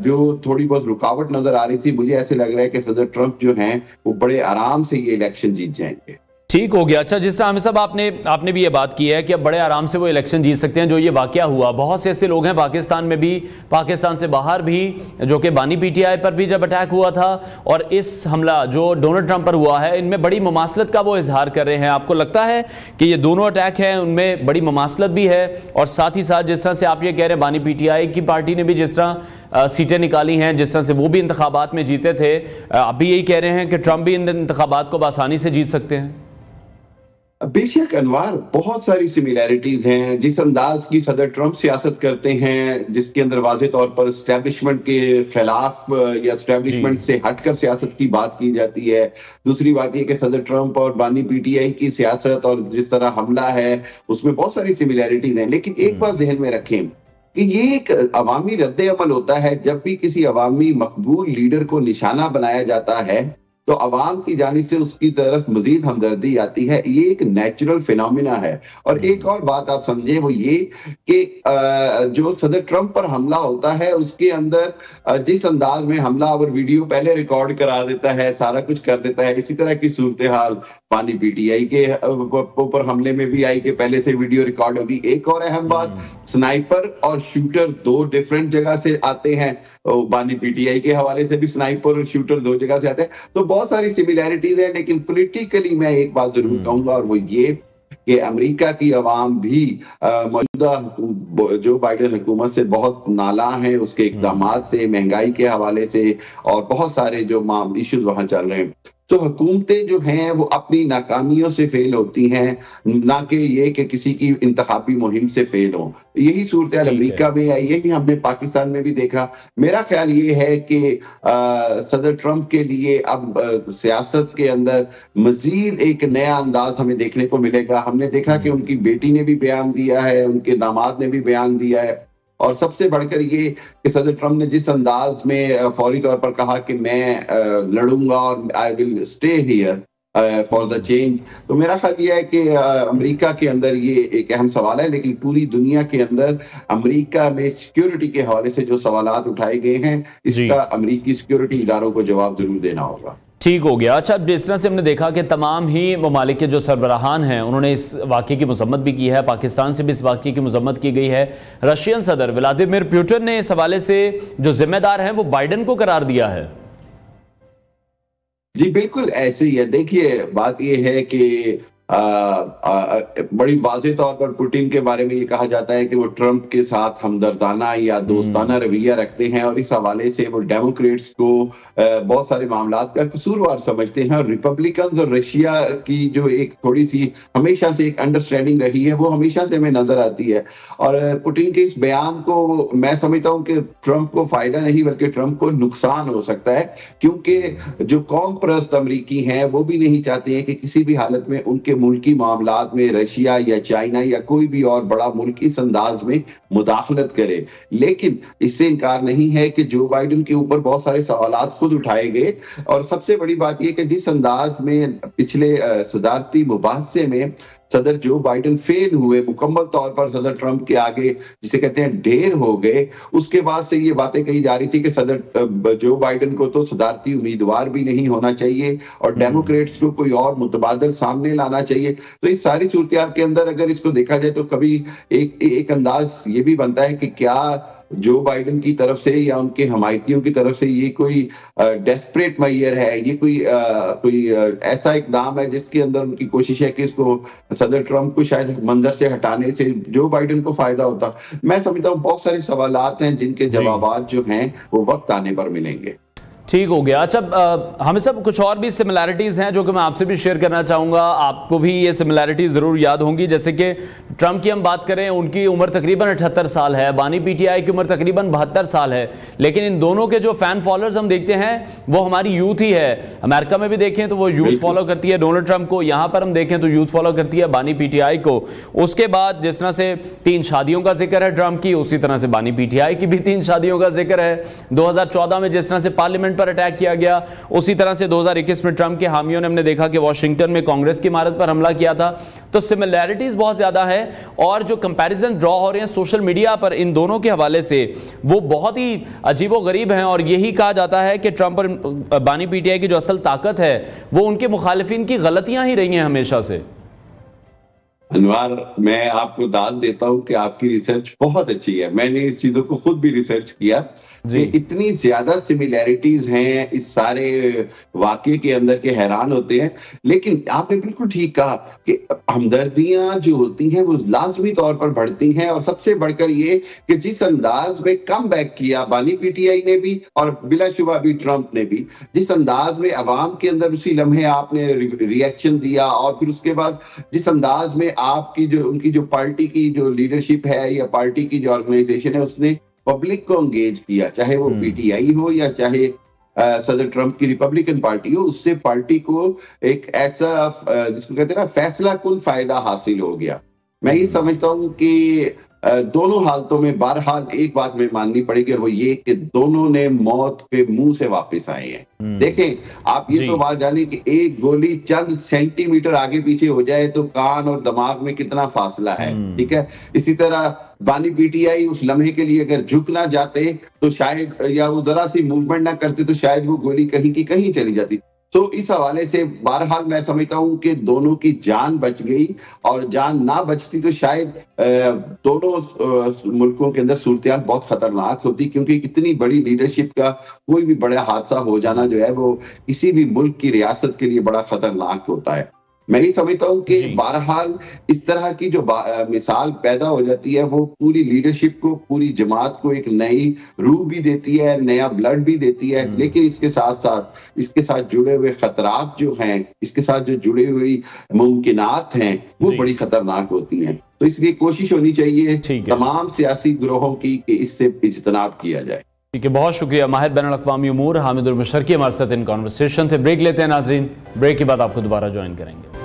जो थोड़ी बहुत रुकावट नजर आ रही थी, मुझे ऐसे लग रहा है कि सदर ट्रंप जो हैं वो बड़े आराम से ये इलेक्शन जीत जाएंगे। ठीक हो गया। अच्छा, जिस तरह हमें सब आपने भी ये बात की है कि अब बड़े आराम से वो इलेक्शन जीत सकते हैं। जो ये वाकया हुआ, बहुत से ऐसे लोग हैं पाकिस्तान में भी, पाकिस्तान से बाहर भी, जो कि बानी PTI पर भी जब अटैक हुआ था और इस हमला जो डोनाल्ड ट्रंप पर हुआ है, इनमें बड़ी ममासलत का वो इजहार कर रहे हैं। आपको लगता है कि ये दोनों अटैक हैं उनमें बड़ी ममासलत भी है? और साथ ही साथ जिस तरह से आप ये कह रहे हैं बानी PTI की पार्टी ने भी जिस तरह सीटें निकाली हैं, जिस तरह से वो भी इंतखाबात में जीते थे, अभी यही कह रहे हैं कि ट्रंप भी इन इंतखाबात को आसानी से जीत सकते हैं। बेशक अनवार, बहुत सारी सिमिलैरिटीज हैं। जिस अंदाज की सदर ट्रंप सियासत करते हैं, जिसके अंदर वाज़े तौर पर एस्टेब्लिशमेंट के खिलाफ या एस्टेब्लिशमेंट से हटकर सियासत की बात की जाती है। दूसरी बात यह कि सदर ट्रंप और बानी PTI की सियासत और जिस तरह हमला है उसमें बहुत सारी सिमिलैरिटीज हैं। लेकिन एक बात जहन में रखें कि ये एक अवामी रद्द अमल होता है। जब भी किसी अवामी मकबूल लीडर को निशाना बनाया जाता है तो अवाम की जानिब से उसकी तरफ मजीद हमदर्दी आती है। ये एक नेचुरल फिनोमिना है। और एक और बात आप समझे वो ये कि जो सदर ट्रंप पर हमला होता है उसके अंदर जिस अंदाज में हमला और वीडियो पहले रिकॉर्ड करा देता है, सारा कुछ कर देता है, इसी तरह की सूरत हाल बानी PTI के ऊपर हमले में भी आई कि पहले से वीडियो रिकॉर्ड होगी। एक और अहम बात, स्नाइपर और शूटर दो डिफरेंट जगह से आते हैं। बानी PTI के हवाले से भी स्नाइपर और शूटर दो जगह से आते हैं। तो बहुत सारी सिमिलैरिटीज है। लेकिन पॉलिटिकली मैं एक बात जरूर कहूंगा और वो ये कि अमेरिका की अवाम भी मौजूदा जो बाइडन हुकूमत से बहुत नाला है, उसके इक़दामात से, महंगाई के हवाले से और बहुत सारे जो इश्यूज वहां चल रहे हैं। तो हुकूमतें जो हैं वो अपनी नाकामियों से फेल होती हैं, ना कि ये कि किसी की इंतखाबी मुहिम से फेल हो। यही सूरत अमेरिका में आई, यही हमने पाकिस्तान में भी देखा। मेरा ख्याल ये है कि सदर ट्रंप के लिए अब सियासत के अंदर मजीद एक नया अंदाज हमें देखने को मिलेगा। हमने देखा कि उनकी बेटी ने भी बयान दिया है, उनके दामाद ने भी बयान दिया है और सबसे बढ़कर ये कि सदर ट्रंप ने जिस अंदाज में फौरी तौर पर कहा कि मैं लड़ूंगा और I will stay here for the change. तो मेरा ख्याल ये है कि अमेरिका के अंदर ये एक अहम सवाल है, लेकिन पूरी दुनिया के अंदर अमेरिका में सिक्योरिटी के हवाले से जो सवालात उठाए गए हैं, इसका अमेरिकी सिक्योरिटी इदारों को जवाब जरूर देना होगा। ठीक हो गया। अच्छा, जिस तरह से हमने देखा कि तमाम ही ममालिक के जो सरबराहान हैं उन्होंने इस वाक़े की मज़म्मत भी की है, पाकिस्तान से भी इस वाक़े की मज़म्मत की गई है। रशियन सदर व्लादिमीर पुतिन ने इस हवाले से जो जिम्मेदार हैं वो बाइडन को करार दिया है। जी बिल्कुल ऐसे ही है। देखिए बात ये है कि बड़ी वाज़ेह तौर पर पुतिन के बारे में ये कहा जाता है कि वो ट्रंप के साथ हमदर्दाना या दोस्ताना रवैया रखते हैं और इस हवाले से वो डेमोक्रेट्स को बहुत सारे मामलात का कसूरवार समझते हैं। और रिपब्लिकन और रशिया की जो एक थोड़ी सी हमेशा से एक अंडरस्टैंडिंग रही है वो हमेशा से हमें नजर आती है। और पुतिन के इस बयान को मैं समझता हूँ कि ट्रंप को फायदा नहीं बल्कि ट्रंप को नुकसान हो सकता है, क्योंकि जो कौम परस्त अमरीकी हैं वो भी नहीं चाहते हैं कि किसी भी हालत में उनके मुल्की मामलात में रशिया या चाइना या कोई भी और बड़ा मुल्क इस अंदाज में मुदाखलत करे। लेकिन इससे इनकार नहीं है कि जो बाइडेन के ऊपर बहुत सारे सवालात खुद उठाए गए। और सबसे बड़ी बात यह कि जिस अंदाज में पिछले सदारती मुबाहसे में सदर जो बाइडेन फेल हुए, मुकम्मल तौर पर सदर ट्रंप के आगे जिसे कहते हैं ढेर हो गए, उसके बाद से ये बातें कही जा रही थी कि सदर जो बाइडेन को तो सदारती उम्मीदवार भी नहीं होना चाहिए और डेमोक्रेट्स को कोई और मुतबादल सामने लाना चाहिए। तो इस सारी सूरत के अंदर अगर इसको देखा जाए तो कभी एक अंदाज ये भी बनता है कि क्या जो बाइडेन की तरफ से या उनके हमायतियों की तरफ से ये कोई डेस्परेट मैयर है, ये कोई ऐसा इकदाम है जिसके अंदर उनकी कोशिश है कि इसको सदर ट्रंप को शायद मंजर से हटाने से जो बाइडेन को फायदा होता। मैं समझता हूँ बहुत सारे सवालात हैं जिनके जवाबात जो हैं वो वक्त आने पर मिलेंगे। ठीक हो गया। अच्छा, हमें सब कुछ और भी सिमिलैरिटीज़ हैं जो कि मैं आपसे भी शेयर करना चाहूँगा। आपको भी ये सिमिलैरिटीज़ ज़रूर याद होंगी। जैसे कि ट्रंप की हम बात करें, उनकी उम्र तकरीबन 78 साल है, बानी पीटीआई की उम्र तकरीबन 72 साल है, लेकिन इन दोनों के जो फ़ैन फॉलोअर्स हम देखते हैं वो हमारी यूथ ही है। अमेरिका में भी देखें तो वो यूथ फॉलो करती है डोनाल्ड ट्रंप को, यहाँ पर हम देखें तो यूथ फॉलो करती है बानी पीटीआई को। उसके बाद जिस तरह से 3 शादियों का जिक्र है ट्रंप की, उसी तरह से बानी पीटीआई की भी 3 शादियों का जिक्र है। 2014 में जिस तरह से पार्लियामेंट पर अटैक किया गया, उसी तरह से 2021 में ट्रंप के हामियों ने हमने देखा कि वॉशिंगटन में कांग्रेस की इमारत पर हमला किया था। तो सिमिलैरिटीज बहुत ज्यादा है और जो कंपैरिजन ड्रॉ हो रहे हैं सोशल मीडिया पर इन दोनों के हवाले से वो बहुत ही अजीबोगरीब हैं। और यही कहा जाता है कि ट्रंप और बानी पीटीआई की जो असल ताकत है वो उनके मुखालिफिन की गलतियां ही रही हैं हमेशा से। अनवार, मैं आपको दाद देता हूं कि आपकी रिसर्च बहुत अच्छी है। मैंने इस चीजों को खुद भी रिसर्च किया कि इतनी ज्यादा सिमिलैरिटीज हैं इस सारे वाकये के अंदर के हैरान होते हैं। लेकिन आपने बिल्कुल ठीक कहा कि हमदर्दियां जो होती हैं वो लाजमी तौर पर बढ़ती हैं। और सबसे बढ़कर ये कि जिस अंदाज में कम बैक किया बानी पीटीआई ने भी और बिलाशुबा भी ट्रंप ने भी, जिस अंदाज में अवाम के अंदर उसी लम्हे आपने रिएक्शन दिया और फिर उसके बाद जिस अंदाज में आपकी जो उनकी जो पार्टी की जो लीडरशिप है या पार्टी की जो ऑर्गेनाइजेशन है उसने पब्लिक को एंगेज किया, चाहे वो पीटीआई हो या चाहे सदर ट्रंप की रिपब्लिकन पार्टी हो, उससे पार्टी को एक ऐसा जिसको कहते हैं ना फैसला कुन फायदा हासिल हो गया। मैं ये समझता हूँ कि दोनों हालतों में बहरहाल एक बात में माननी पड़ेगी और वो ये कि दोनों ने मौत के मुंह से वापस आए हैं। देखें आप ये तो बात जानिए कि एक गोली चंद सेंटीमीटर आगे पीछे हो जाए तो कान और दिमाग में कितना फासला है, ठीक है। इसी तरह बानी पीटीआई उस लम्हे के लिए अगर झुक ना जाते तो शायद, या वो जरा सी मूवमेंट ना करते तो शायद वो गोली कहीं की कहीं चली जाती। तो इस हवाले से बहरहाल मैं समझता हूं कि दोनों की जान बच गई और जान ना बचती तो शायद दोनों मुल्कों के अंदर सूरत बहुत खतरनाक होती, क्योंकि इतनी बड़ी लीडरशिप का कोई भी बड़ा हादसा हो जाना जो है वो किसी भी मुल्क की रियासत के लिए बड़ा खतरनाक होता है। मैं ये समझता हूँ कि बहरहाल इस तरह की जो मिसाल पैदा हो जाती है वो पूरी लीडरशिप को, पूरी जमात को एक नई रूह भी देती है, नया ब्लड भी देती है। लेकिन इसके साथ जुड़े हुए खतरात जो हैं, इसके साथ जो जुड़े हुई मुमकिनात हैं वो बड़ी खतरनाक होती हैं। तो इसलिए कोशिश होनी चाहिए तमाम सियासी ग्रोहों की कि इससे इज्तनाब किया जाए। ठीक है, बहुत शुक्रिया। माहिर बैनुल अक़वामी उमूर हामिदुल मुशर्रकी हमारे साथ इन कॉन्वर्सेशन थे। ब्रेक लेते हैं नाजरीन, ब्रेक के बाद आपको दोबारा ज्वाइन करेंगे।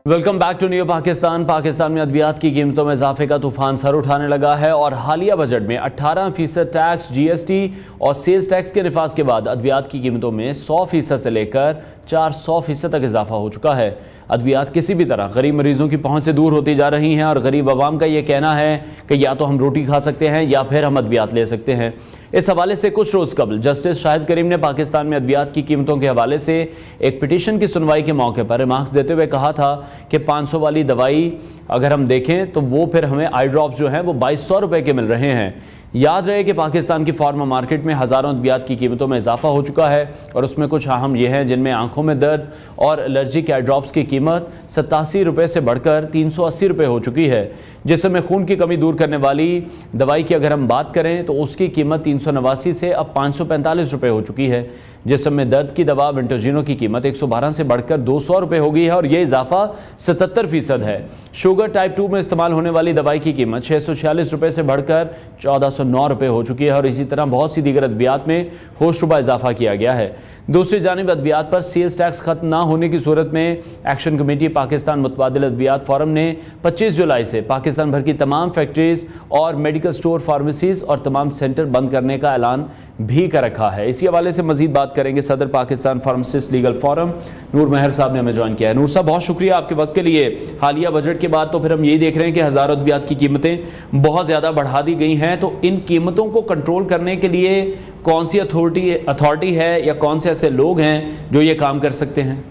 Welcome back to new Pakistan. Pakistan में अद्वियात की कीमतों में इजाफे का तूफान सर उठाने लगा है और हालिया बजट में 18% टैक्स, जीएसटी और सेल्स टैक्स के निफाज के बाद अद्वियात की कीमतों में 100% से लेकर 400% तक इजाफा हो चुका है। अद्वियात किसी भी तरह गरीब मरीजों की पहुंच से दूर होती जा रही हैं और गरीब आवाम का ये कहना है कि या तो हम रोटी खा सकते हैं या फिर हम अद्वियात ले सकते हैं। इस हवाले से कुछ रोज़ कबल जस्टिस शाहिद करीम ने पाकिस्तान में अद्वियात की कीमतों के हवाले से एक पिटीशन की सुनवाई के मौके पर रिमार्क्स देते हुए कहा था कि 500 वाली दवाई अगर हम देखें तो वो फिर हमें आई ड्रॉप्स जो हैं वो 2200 रुपये के मिल रहे हैं। याद रहे कि पाकिस्तान की फार्मा मार्केट में हज़ारों अद्वियात की कीमतों में इजाफा हो चुका है और उसमें कुछ अहम ये हैं जिनमें आंखों में दर्द और एलर्जी के आई ड्रॉप्स की कीमत 87 रुपये से बढ़कर 380 रुपये हो चुकी है। जिसमें खून की कमी दूर करने वाली दवाई की अगर हम बात करें तो उसकी कीमत 389 से अब 545 रुपये हो चुकी है। जिसमें दर्द की दवा विंटोजिनो की कीमत 112 से बढ़कर 200 रुपये हो गई है और ये इजाफा 77% है। शुगर टाइप 2 में इस्तेमाल होने वाली दवाई की कीमत 646 रुपये से बढ़कर 1409 रुपये हो चुकी है और इसी तरह बहुत सी दीगर अद्वियात में होशरुबा इजाफा किया गया है। दूसरी जानिब अद्वियात पर सेल्स टैक्स खत्म ना होने की सूरत में एक्शन कमेटी पाकिस्तान मुतबादिल अद्वियात फोरम ने 25 जुलाई से पाकिस्तान भर की तमाम फैक्ट्रीज और मेडिकल स्टोर, फार्मेसीज और तमाम सेंटर बंद करने का ऐलान भी कर रखा है। इसी हवाले से मजीद बात करेंगे। सदर पाकिस्तान फार्मासिस्ट लीगल फोरम नूर महर साहब ने हमें ज्वाइन किया है। नूर साहब, बहुत शुक्रिया आपके वक्त के लिए। हालिया बजट के बाद तो फिर हम यही देख रहे हैं कि हज़ारों अद्वियात की कीमतें बहुत ज़्यादा बढ़ा दी गई हैं, तो इन कीमतों को कंट्रोल करने के लिए कौन सी अथॉरिटी है या कौन से ऐसे लोग हैं जो ये काम कर सकते हैं?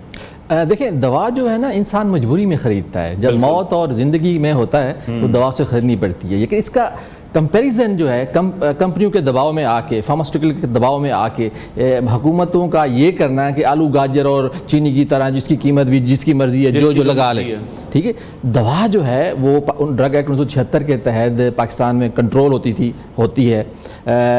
देखिए, दवा जो है ना इंसान मजबूरी में ख़रीदता है। जब मौत और ज़िंदगी में होता है तो दवा से ख़रीदनी पड़ती है। लेकिन इसका कंपैरिजन जो है कंपनियों के दबाव में आके, फार्मास्यूटिकल के दबाव में आके हुकूमतों का ये करना कि आलू गाजर और चीनी की तरह जिसकी कीमत भी जिसकी मर्जी है जो लगा ले, ठीक है। दवा जो है वो ड्रग एक्ट 1976 के तहत पाकिस्तान में कंट्रोल होती है,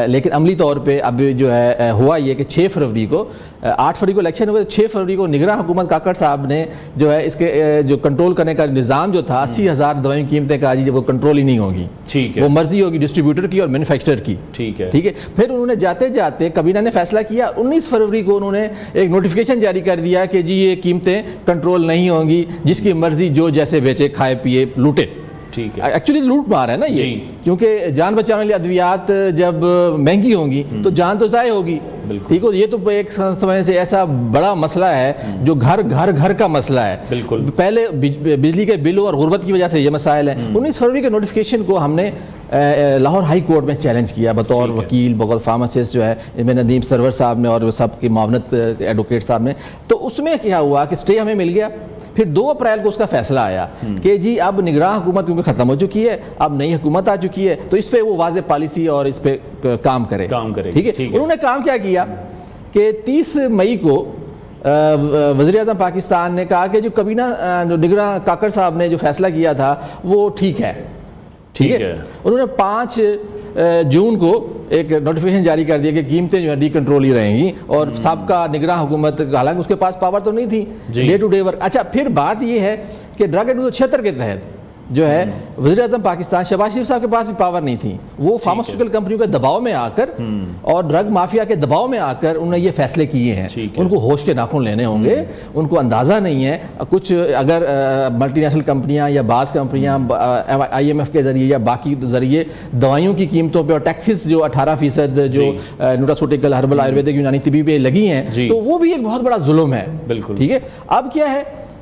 लेकिन अमली तौर पे अब जो है हुआ ये कि 6 फरवरी को 8 फरवरी को इलेक्शन हुए, 6 फरवरी को निगरान हुकूमत काकड़ साहब ने जो है इसके जो कंट्रोल करने का निज़ाम जो था 80,000 दवाइयों की कीमतें का वो कंट्रोल ही नहीं होगी, ठीक है, वो मर्जी होगी डिस्ट्रीब्यूटर की और मैन्युफैक्चरर की, ठीक है। फिर उन्होंने जाते जाते कबीना ने फैसला किया, 19 फरवरी को उन्होंने एक नोटिफिकेशन जारी कर दिया कि जी ये कीमतें कंट्रोल नहीं होंगी, जिसकी मर्जी जो जैसे बेचे, खाए पिए, लूटे, ठीक है। एक्चुअली लूट मार है ना ये, क्योंकि जान बचाने वाली अद्वियात जब महंगी होंगी तो जान तो ज़ाय होगी, ठीक है। ये तो एक समय से ऐसा बड़ा मसला है जो घर का मसला है। बिल्कुल, पहले बिजली के बिलों और गुर्बत की वजह से ये मसाइल हैं। 19 फरवरी के नोटिफिकेशन को हमने लाहौर हाई कोर्ट में चैलेंज किया बतौर वकील, बगौर फार्मासिस्ट जो है इनमें नदीम सरवर साहब ने और सब की मावनत एडवोकेट साहब ने। तो उसमें क्या हुआ कि स्टे हमें मिल गया। फिर 2 अप्रैल को उसका फैसला आया कि जी अब निगरान हुकूमत क्योंकि ख़त्म हो चुकी है, अब नई हुकूमत आ चुकी है, तो इस पर वो वाज़ेह पॉलिसी और इस पर काम करे, ठीक है। उन्होंने काम क्या किया कि 30 मई को वज़ीर आज़म पाकिस्तान ने कहा कि जो कबीना जो निगरान काकड़ साहब ने जो फैसला किया था वो ठीक है, ठीक है। उन्होंने 5 जून को एक नोटिफिकेशन जारी कर दिया कि कीमतें जो है डी कंट्रोल ही रहेंगी और सबका निगरान हुकूमत, हालांकि उसके पास पावर तो नहीं थी डे टू डे वर्क। अच्छा, फिर बात ये है कि ड्रग एक्ट 1976 के तहत जो है वज़ीर आज़म पाकिस्तान शहबाज शरीफ साहब के पास भी पावर नहीं थी, वो फार्मास्यूटिकल कंपनियों के दबाव में आकर और ड्रग माफिया के दबाव में आकर उन्होंने ये फैसले किए हैं। उनको होश के नाखून लेने होंगे, उनको अंदाज़ा नहीं है कुछ, अगर मल्टीनेशनल कंपनियां या बाज़ कंपनियां IMF के ज़रिए या बाकी ज़रिए दवाइयों की कीमतों पर और टैक्सेस जो 18% जो न्यूट्रास्यूटिकल, हर्बल, आयुर्वेदिक, यूनानी तिबी पे लगी हैं, तो वो भी एक बहुत बड़ा जुल्म है, बिल्कुल, ठीक है। अब क्या है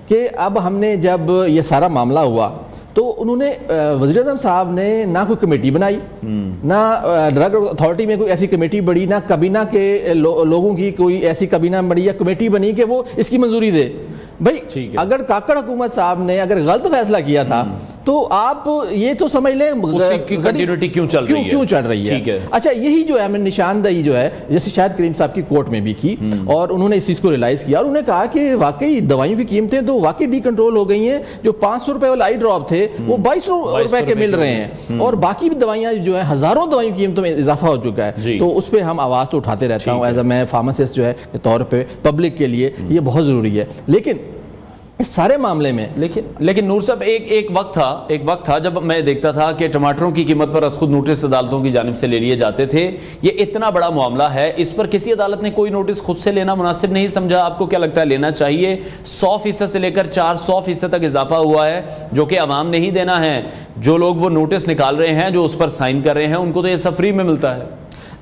कि अब हमने जब ये सारा मामला हुआ तो उन्होंने वज़ीर आज़म साहब ने ना कोई कमेटी बनाई, ना ड्रग अथॉरिटी में कोई ऐसी कमेटी बनी, ना कबीना के लोगों की कोई ऐसी कबीना बनी या कमेटी बनी कि वो इसकी मंजूरी दे। भाई अगर काकड़ हुकूमत साहब ने अगर गलत फैसला किया था तो आप ये तो समझ लें कंटिन्यूटी क्यों चल रही है। ठीक है। अच्छा, यही जो है हमें निशानदही जो है जैसे शाहिद करीम साहब की कोर्ट में भी की और उन्होंने इस चीज़ को रियलाइज़ किया और उन्होंने कहा कि वाकई दवाइयों की कीमतें तो वाकई डी कंट्रोल हो गई हैं। जो 500 रुपए वाले आई ड्रॉप थे वो 2200 रुपए के मिल रहे हैं और बाकी भी दवाइयाँ जो है हज़ारों दवाइयों की कीमतों में इजाफा हो चुका है। तो उस पर हम आवाज़ तो उठाते रहता हूँ एज अ मैं फार्मासिस्ट जो है के तौर पर पब्लिक के लिए ये बहुत ज़रूरी है। लेकिन इस सारे मामले में लेकिन नूर साहब एक वक्त था जब मैं देखता था कि टमाटरों की कीमत पर खुद नोटिस अदालतों की जानिब से ले लिए जाते थे। ये इतना बड़ा मामला है, इस पर किसी अदालत ने कोई नोटिस खुद से लेना मुनासिब नहीं समझा। आपको क्या लगता है लेना चाहिए? 100% से लेकर 400% तक इजाफा हुआ है जो कि अवाम ने ही देना है। जो लोग वो नोटिस निकाल रहे हैं, जो उस पर साइन कर रहे हैं, उनको तो ये सब फ्री में मिलता है।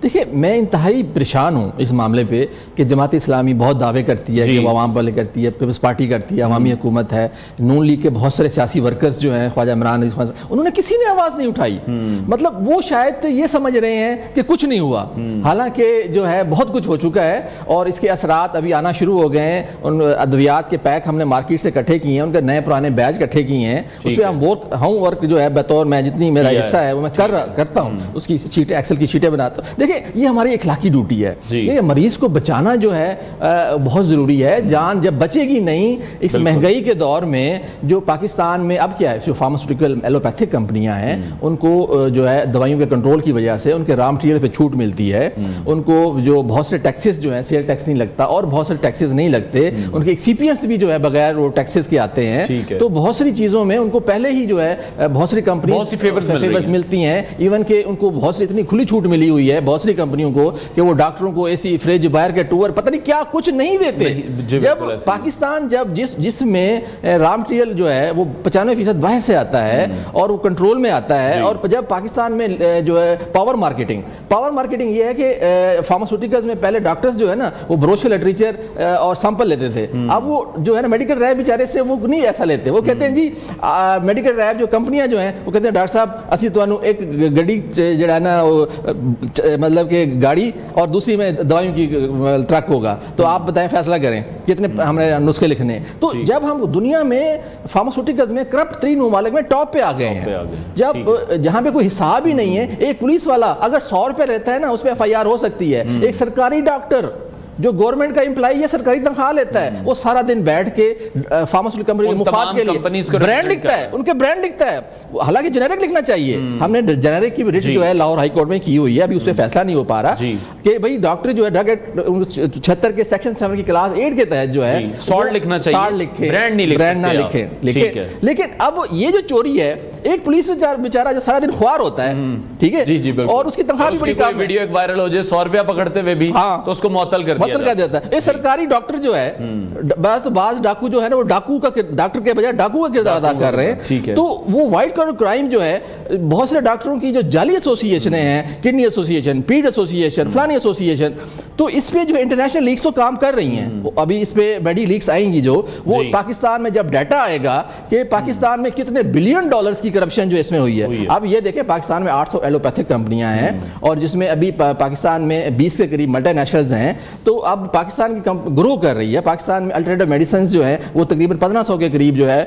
देखिए मैं इंतहाई परेशान हूँ इस मामले पे कि जमात इस्लामी बहुत दावे करती है कि वो अवाम वाले करती है, पीपल्स पार्टी करती है, अवामी हुकूमत है, नून लीग के बहुत सारे सियासी वर्कर्स जो हैं, ख्वाजा इमरान, उन्होंने किसी ने आवाज़ नहीं उठाई। मतलब वो शायद ये समझ रहे हैं कि कुछ नहीं हुआ, हालांकि जो है बहुत कुछ हो चुका है और इसके असरात अभी आना शुरू हो गए हैं। उन अद्वियात के पैक हमने मार्केट से इकट्ठे किए हैं, उनके नए पुराने बैच इकट्ठे किए हैं, उस पर हम होमवर्क जो है बतौर मैं जितनी मेरा हिस्सा है वो मैं करता हूँ, उसकी शीटें, एक्सेल की शीटें बनाता हूँ। देखिए ये हमारी इखलाकी ड्यूटी है, ये मरीज को बचाना जो है बहुत ज़रूरी है। जान जब बचेगी नहीं इस महंगाई के दौर में, जो पाकिस्तान में अब क्या है, जो फार्मास्यूटिकल एलोपैथिक कंपनियां हैं उनको जो है दवाइयों के कंट्रोल की वजह से उनके रॉ मटीरियल पे छूट मिलती है, उनको जो बहुत से टैक्सेस जो है, सेल टैक्स नहीं लगता और बहुत सारे टैक्सेस नहीं लगते, उनके CPS भी जो है बगैर वो टैक्सेस के आते हैं। तो बहुत सारी चीज़ों में उनको पहले ही जो है बहुत सारी कंपनी फेवर्स मिलती हैं, इवन के उनको बहुत सी इतनी खुली छूट मिली हुई है बहुत सारी कंपनियों को कि वो डॉक्टरों को AC फ्रिज बाहर के टूर पता नहीं क्या कुछ नहीं देते। जब पाकिस्तान जिसमें रॉ मटीरियल जो है वो 95% बाहर से आता है और वो कंट्रोल में आता है, और जब पाकिस्तान में जो है पावर मार्केटिंग ये है कि फार्मास्यूटिकल्स में पहले डॉक्टर्स जो है ना वो ब्रोशर लिटरेचर और सैंपल लेते थे, अब वो जो है ना मेडिकल रैब बेचारे से वो नहीं ऐसा लेते, वो कहते हैं जी मेडिकल रैब जो कंपनियां जो हैं वो कहते हैं डॉक्टर साहब असी तो एक गड्डी जड़ा ना मतलब कि गाड़ी और दूसरी में दवाइयों की ट्रक होगा, तो आप बताएं फैसला करें कितने हमें नुस्खे लिखने। तो जब हम दुनिया में फार्मास्यूटिकल्स में करप्ट 3 ममालिक में टॉप पे आ गए हैं, जब जहां पे कोई हिसाब ही नहीं है, एक पुलिस वाला अगर 100 रुपए रहता है ना उस पर FIR हो सकती है, एक सरकारी डॉक्टर जो गवर्नमेंट का एम्प्लॉई है सरकारी तनख्वाह लेता है, वो सारा दिन बैठ के फार्मास्यूटिकल कंपनी के मुफाद के लिए ब्रांड लिखता है, उनके ब्रांड लिखता है, हालांकि जेनेरिक लिखना चाहिए। हमने जेनेरिक की रिट जो है लाहौर हाई कोर्ट में की हुई है, अभी उस पर फैसला नहीं हो पा रहा कि भाई डॉक्टर जो है ड्रग एक्ट 76 के सेक्शन 7 की क्लास 8 के तहत जो है सॉल्ट लिखना चाहिए, लिखे ब्रांड ना लिखे। लेकिन अब ये जो चोरी है, एक पुलिस बेचारा जो सारा दिन ख्वार होता है, ठीक है, और उसकी तनख्वाह भी बड़ी कम है, वीडियो एक वायरल हो जाए 100 रुपया पकड़ते हुए भी तो उसको मुअत्तल कर देता है। ये सरकारी डॉक्टर जो है बाज डाकू जो है ना वो डॉक्टर के बजाय डाकू का किरदार अदा कर रहे हैं। तो वो व्हाइट कॉलर क्राइम जो है, बहुत सारे डॉक्टरों की जो जाली एसोसिएशन हैं, किडनी एसोसिएशन, पीड एसोसिएशन, फलानी एसोसिएशन, तो इस पे जो इंटरनेशनल लीग्स तो काम कर रही हैं, अभी इस पे बड़ी लीग्स आएंगी जो वो पाकिस्तान में जब डाटा आएगा कि पाकिस्तान में कितने बिलियन डॉलर्स की करप्शन जो इसमें हुई है। अब ये देखें पाकिस्तान में 800 एलोपैथिक कंपनियां हैं और जिसमें अभी पाकिस्तान में 20 के करीब मल्टीनेशनल्स हैं। तो अब पाकिस्तान की ग्रो कर रही है, पाकिस्तान में अल्टरनेटिव मेडिसिन जो है वो तकरीबन 1500 के करीब जो है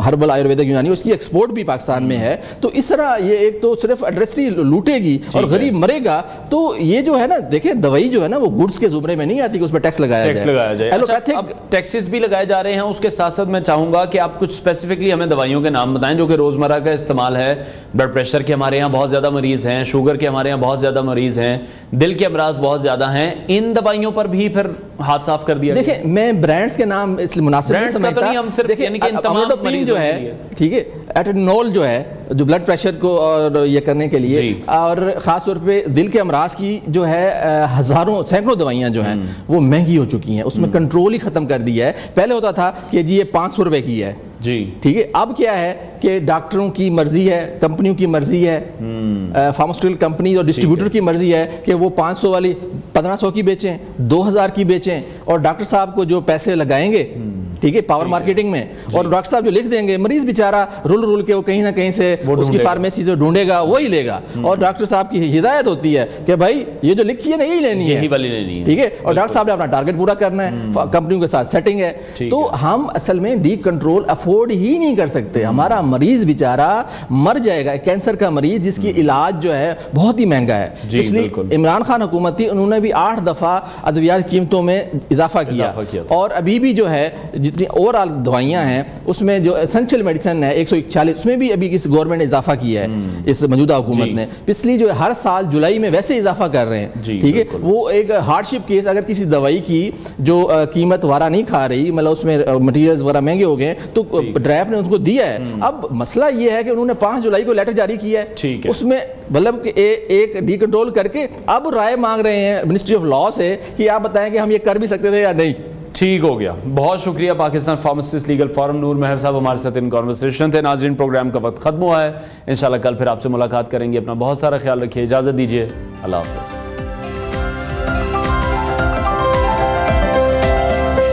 हर्बल आयुर्वेदिक यूनानी, उसकी एक्सपोर्ट भी पाकिस्तान में है। तो इस तरह ये एक तो सिर्फ इंडस्ट्री लूटेगी और गरीब मरेगा। तो ये जो है ना देखें दवाई जो है ना वो गुड्स के जुमरे में नहीं आती कि उस पर टैक्स लगाया जाए। अच्छा, अब टैक्सेस भी लगाए जा रहे हैं, उसके साथ साथ मैं चाहूंगा कि आप कुछ स्पेसिफिकली हमें दवाइयों के नाम बताएं जो कि रोजमर्रा का इस्तेमाल है। ब्लड प्रेशर के हमारे यहाँ बहुत ज्यादा मरीज हैं, शुगर के हमारे यहाँ बहुत ज्यादा मरीज हैं, दिल के अमराज बहुत ज्यादा हैं, इन दवाइयों पर भी फिर हाथ साफ कर दिया। देखिए मैं ब्रांड्स के नाम इसलिए मुनासिब नहीं समझता, हम सिर्फ यानी कि अमोडापिन जो है, ठीक है, एटेनोल जो है जो ब्लड प्रेशर को और ये करने के लिए, और ख़ास तौर पे दिल के अमराज की जो है हज़ारों सैकड़ों दवाइयाँ जो हैं वो महंगी हो चुकी हैं, उसमें कंट्रोल ही ख़त्म कर दिया है। पहले होता था कि जी ये 500 रुपये की है जी, ठीक है, अब क्या है कि डॉक्टरों की मर्जी है, कंपनियों की मर्जी है, फार्मास्यूटिकल कंपनी और डिस्ट्रीब्यूटर की मर्जी है कि वो 500 वाली 1500 की बेचें, 2000 की बेचें, और डॉक्टर साहब को जो पैसे लगाएंगे, ठीक है, पावर मार्केटिंग में, और डॉक्टर साहब जो लिख देंगे, मरीज बेचारा रुल के वो कहीं ना कहीं से उसकी फार्मेसी से ढूंढेगा, वही लेगा, और डॉक्टर साहब की हिदायत होती है कि भाई ये जो लिखी है ना यही लेनी है, यही वाली लेनी है, ठीक है, और डॉक्टर साहब ने अपना टारगेट पूरा करना है, कंपनियों के साथ सेटिंग है। तो हम असल में डी कंट्रोल अफोर्ड ही नहीं कर सकते, हमारा मरीज बेचारा मर जाएगा, कैंसर का मरीज जिसकी इलाज जो है बहुत ही महंगा है। इसलिए इमरान खान हुकूमत थी, उन्होंने भी 8 दफा अद्वियात कीमतों में इजाफा किया, और अभी भी जो है जितनी ओवरऑल दवाइयां हैं उसमें जो एसेंशियल मेडिसिन है 141, उसमें भी अभी इस गवर्नमेंट ने इजाफा किया है, इस मौजूदा हुकूमत ने पिछली जो हर साल जुलाई में वैसे इजाफा कर रहे हैं, ठीक है। वो एक हार्डशिप केस, अगर किसी दवाई की जो कीमत वारा नहीं खा रही, मतलब उसमें मटीरियल्स वगैरह महंगे हो गए, तो ड्राइव ने उसको दिया है। अब मसला ये है कि उन्होंने 5 जुलाई को लेटर जारी किया है, उसमें मतलब एक डी कंट्रोल करके अब राय मांग रहे हैं मिनिस्ट्री ऑफ लॉ से कि आप बताएं कि हम ये कर भी सकते थे या नहीं। ठीक हो गया, बहुत शुक्रिया। पाकिस्तान फार्मासिस्ट लीगल फोरम, नूर मेहर साहब हमारे साथ इन कॉन्वर्सेशन थे। नाज़रीन, प्रोग्राम का वक्त खत्म हुआ है, इंशाल्लाह कल फिर आपसे मुलाकात करेंगे। अपना बहुत सारा ख्याल रखिए, इजाज़त दीजिए, अल्लाह हाफ़िज़।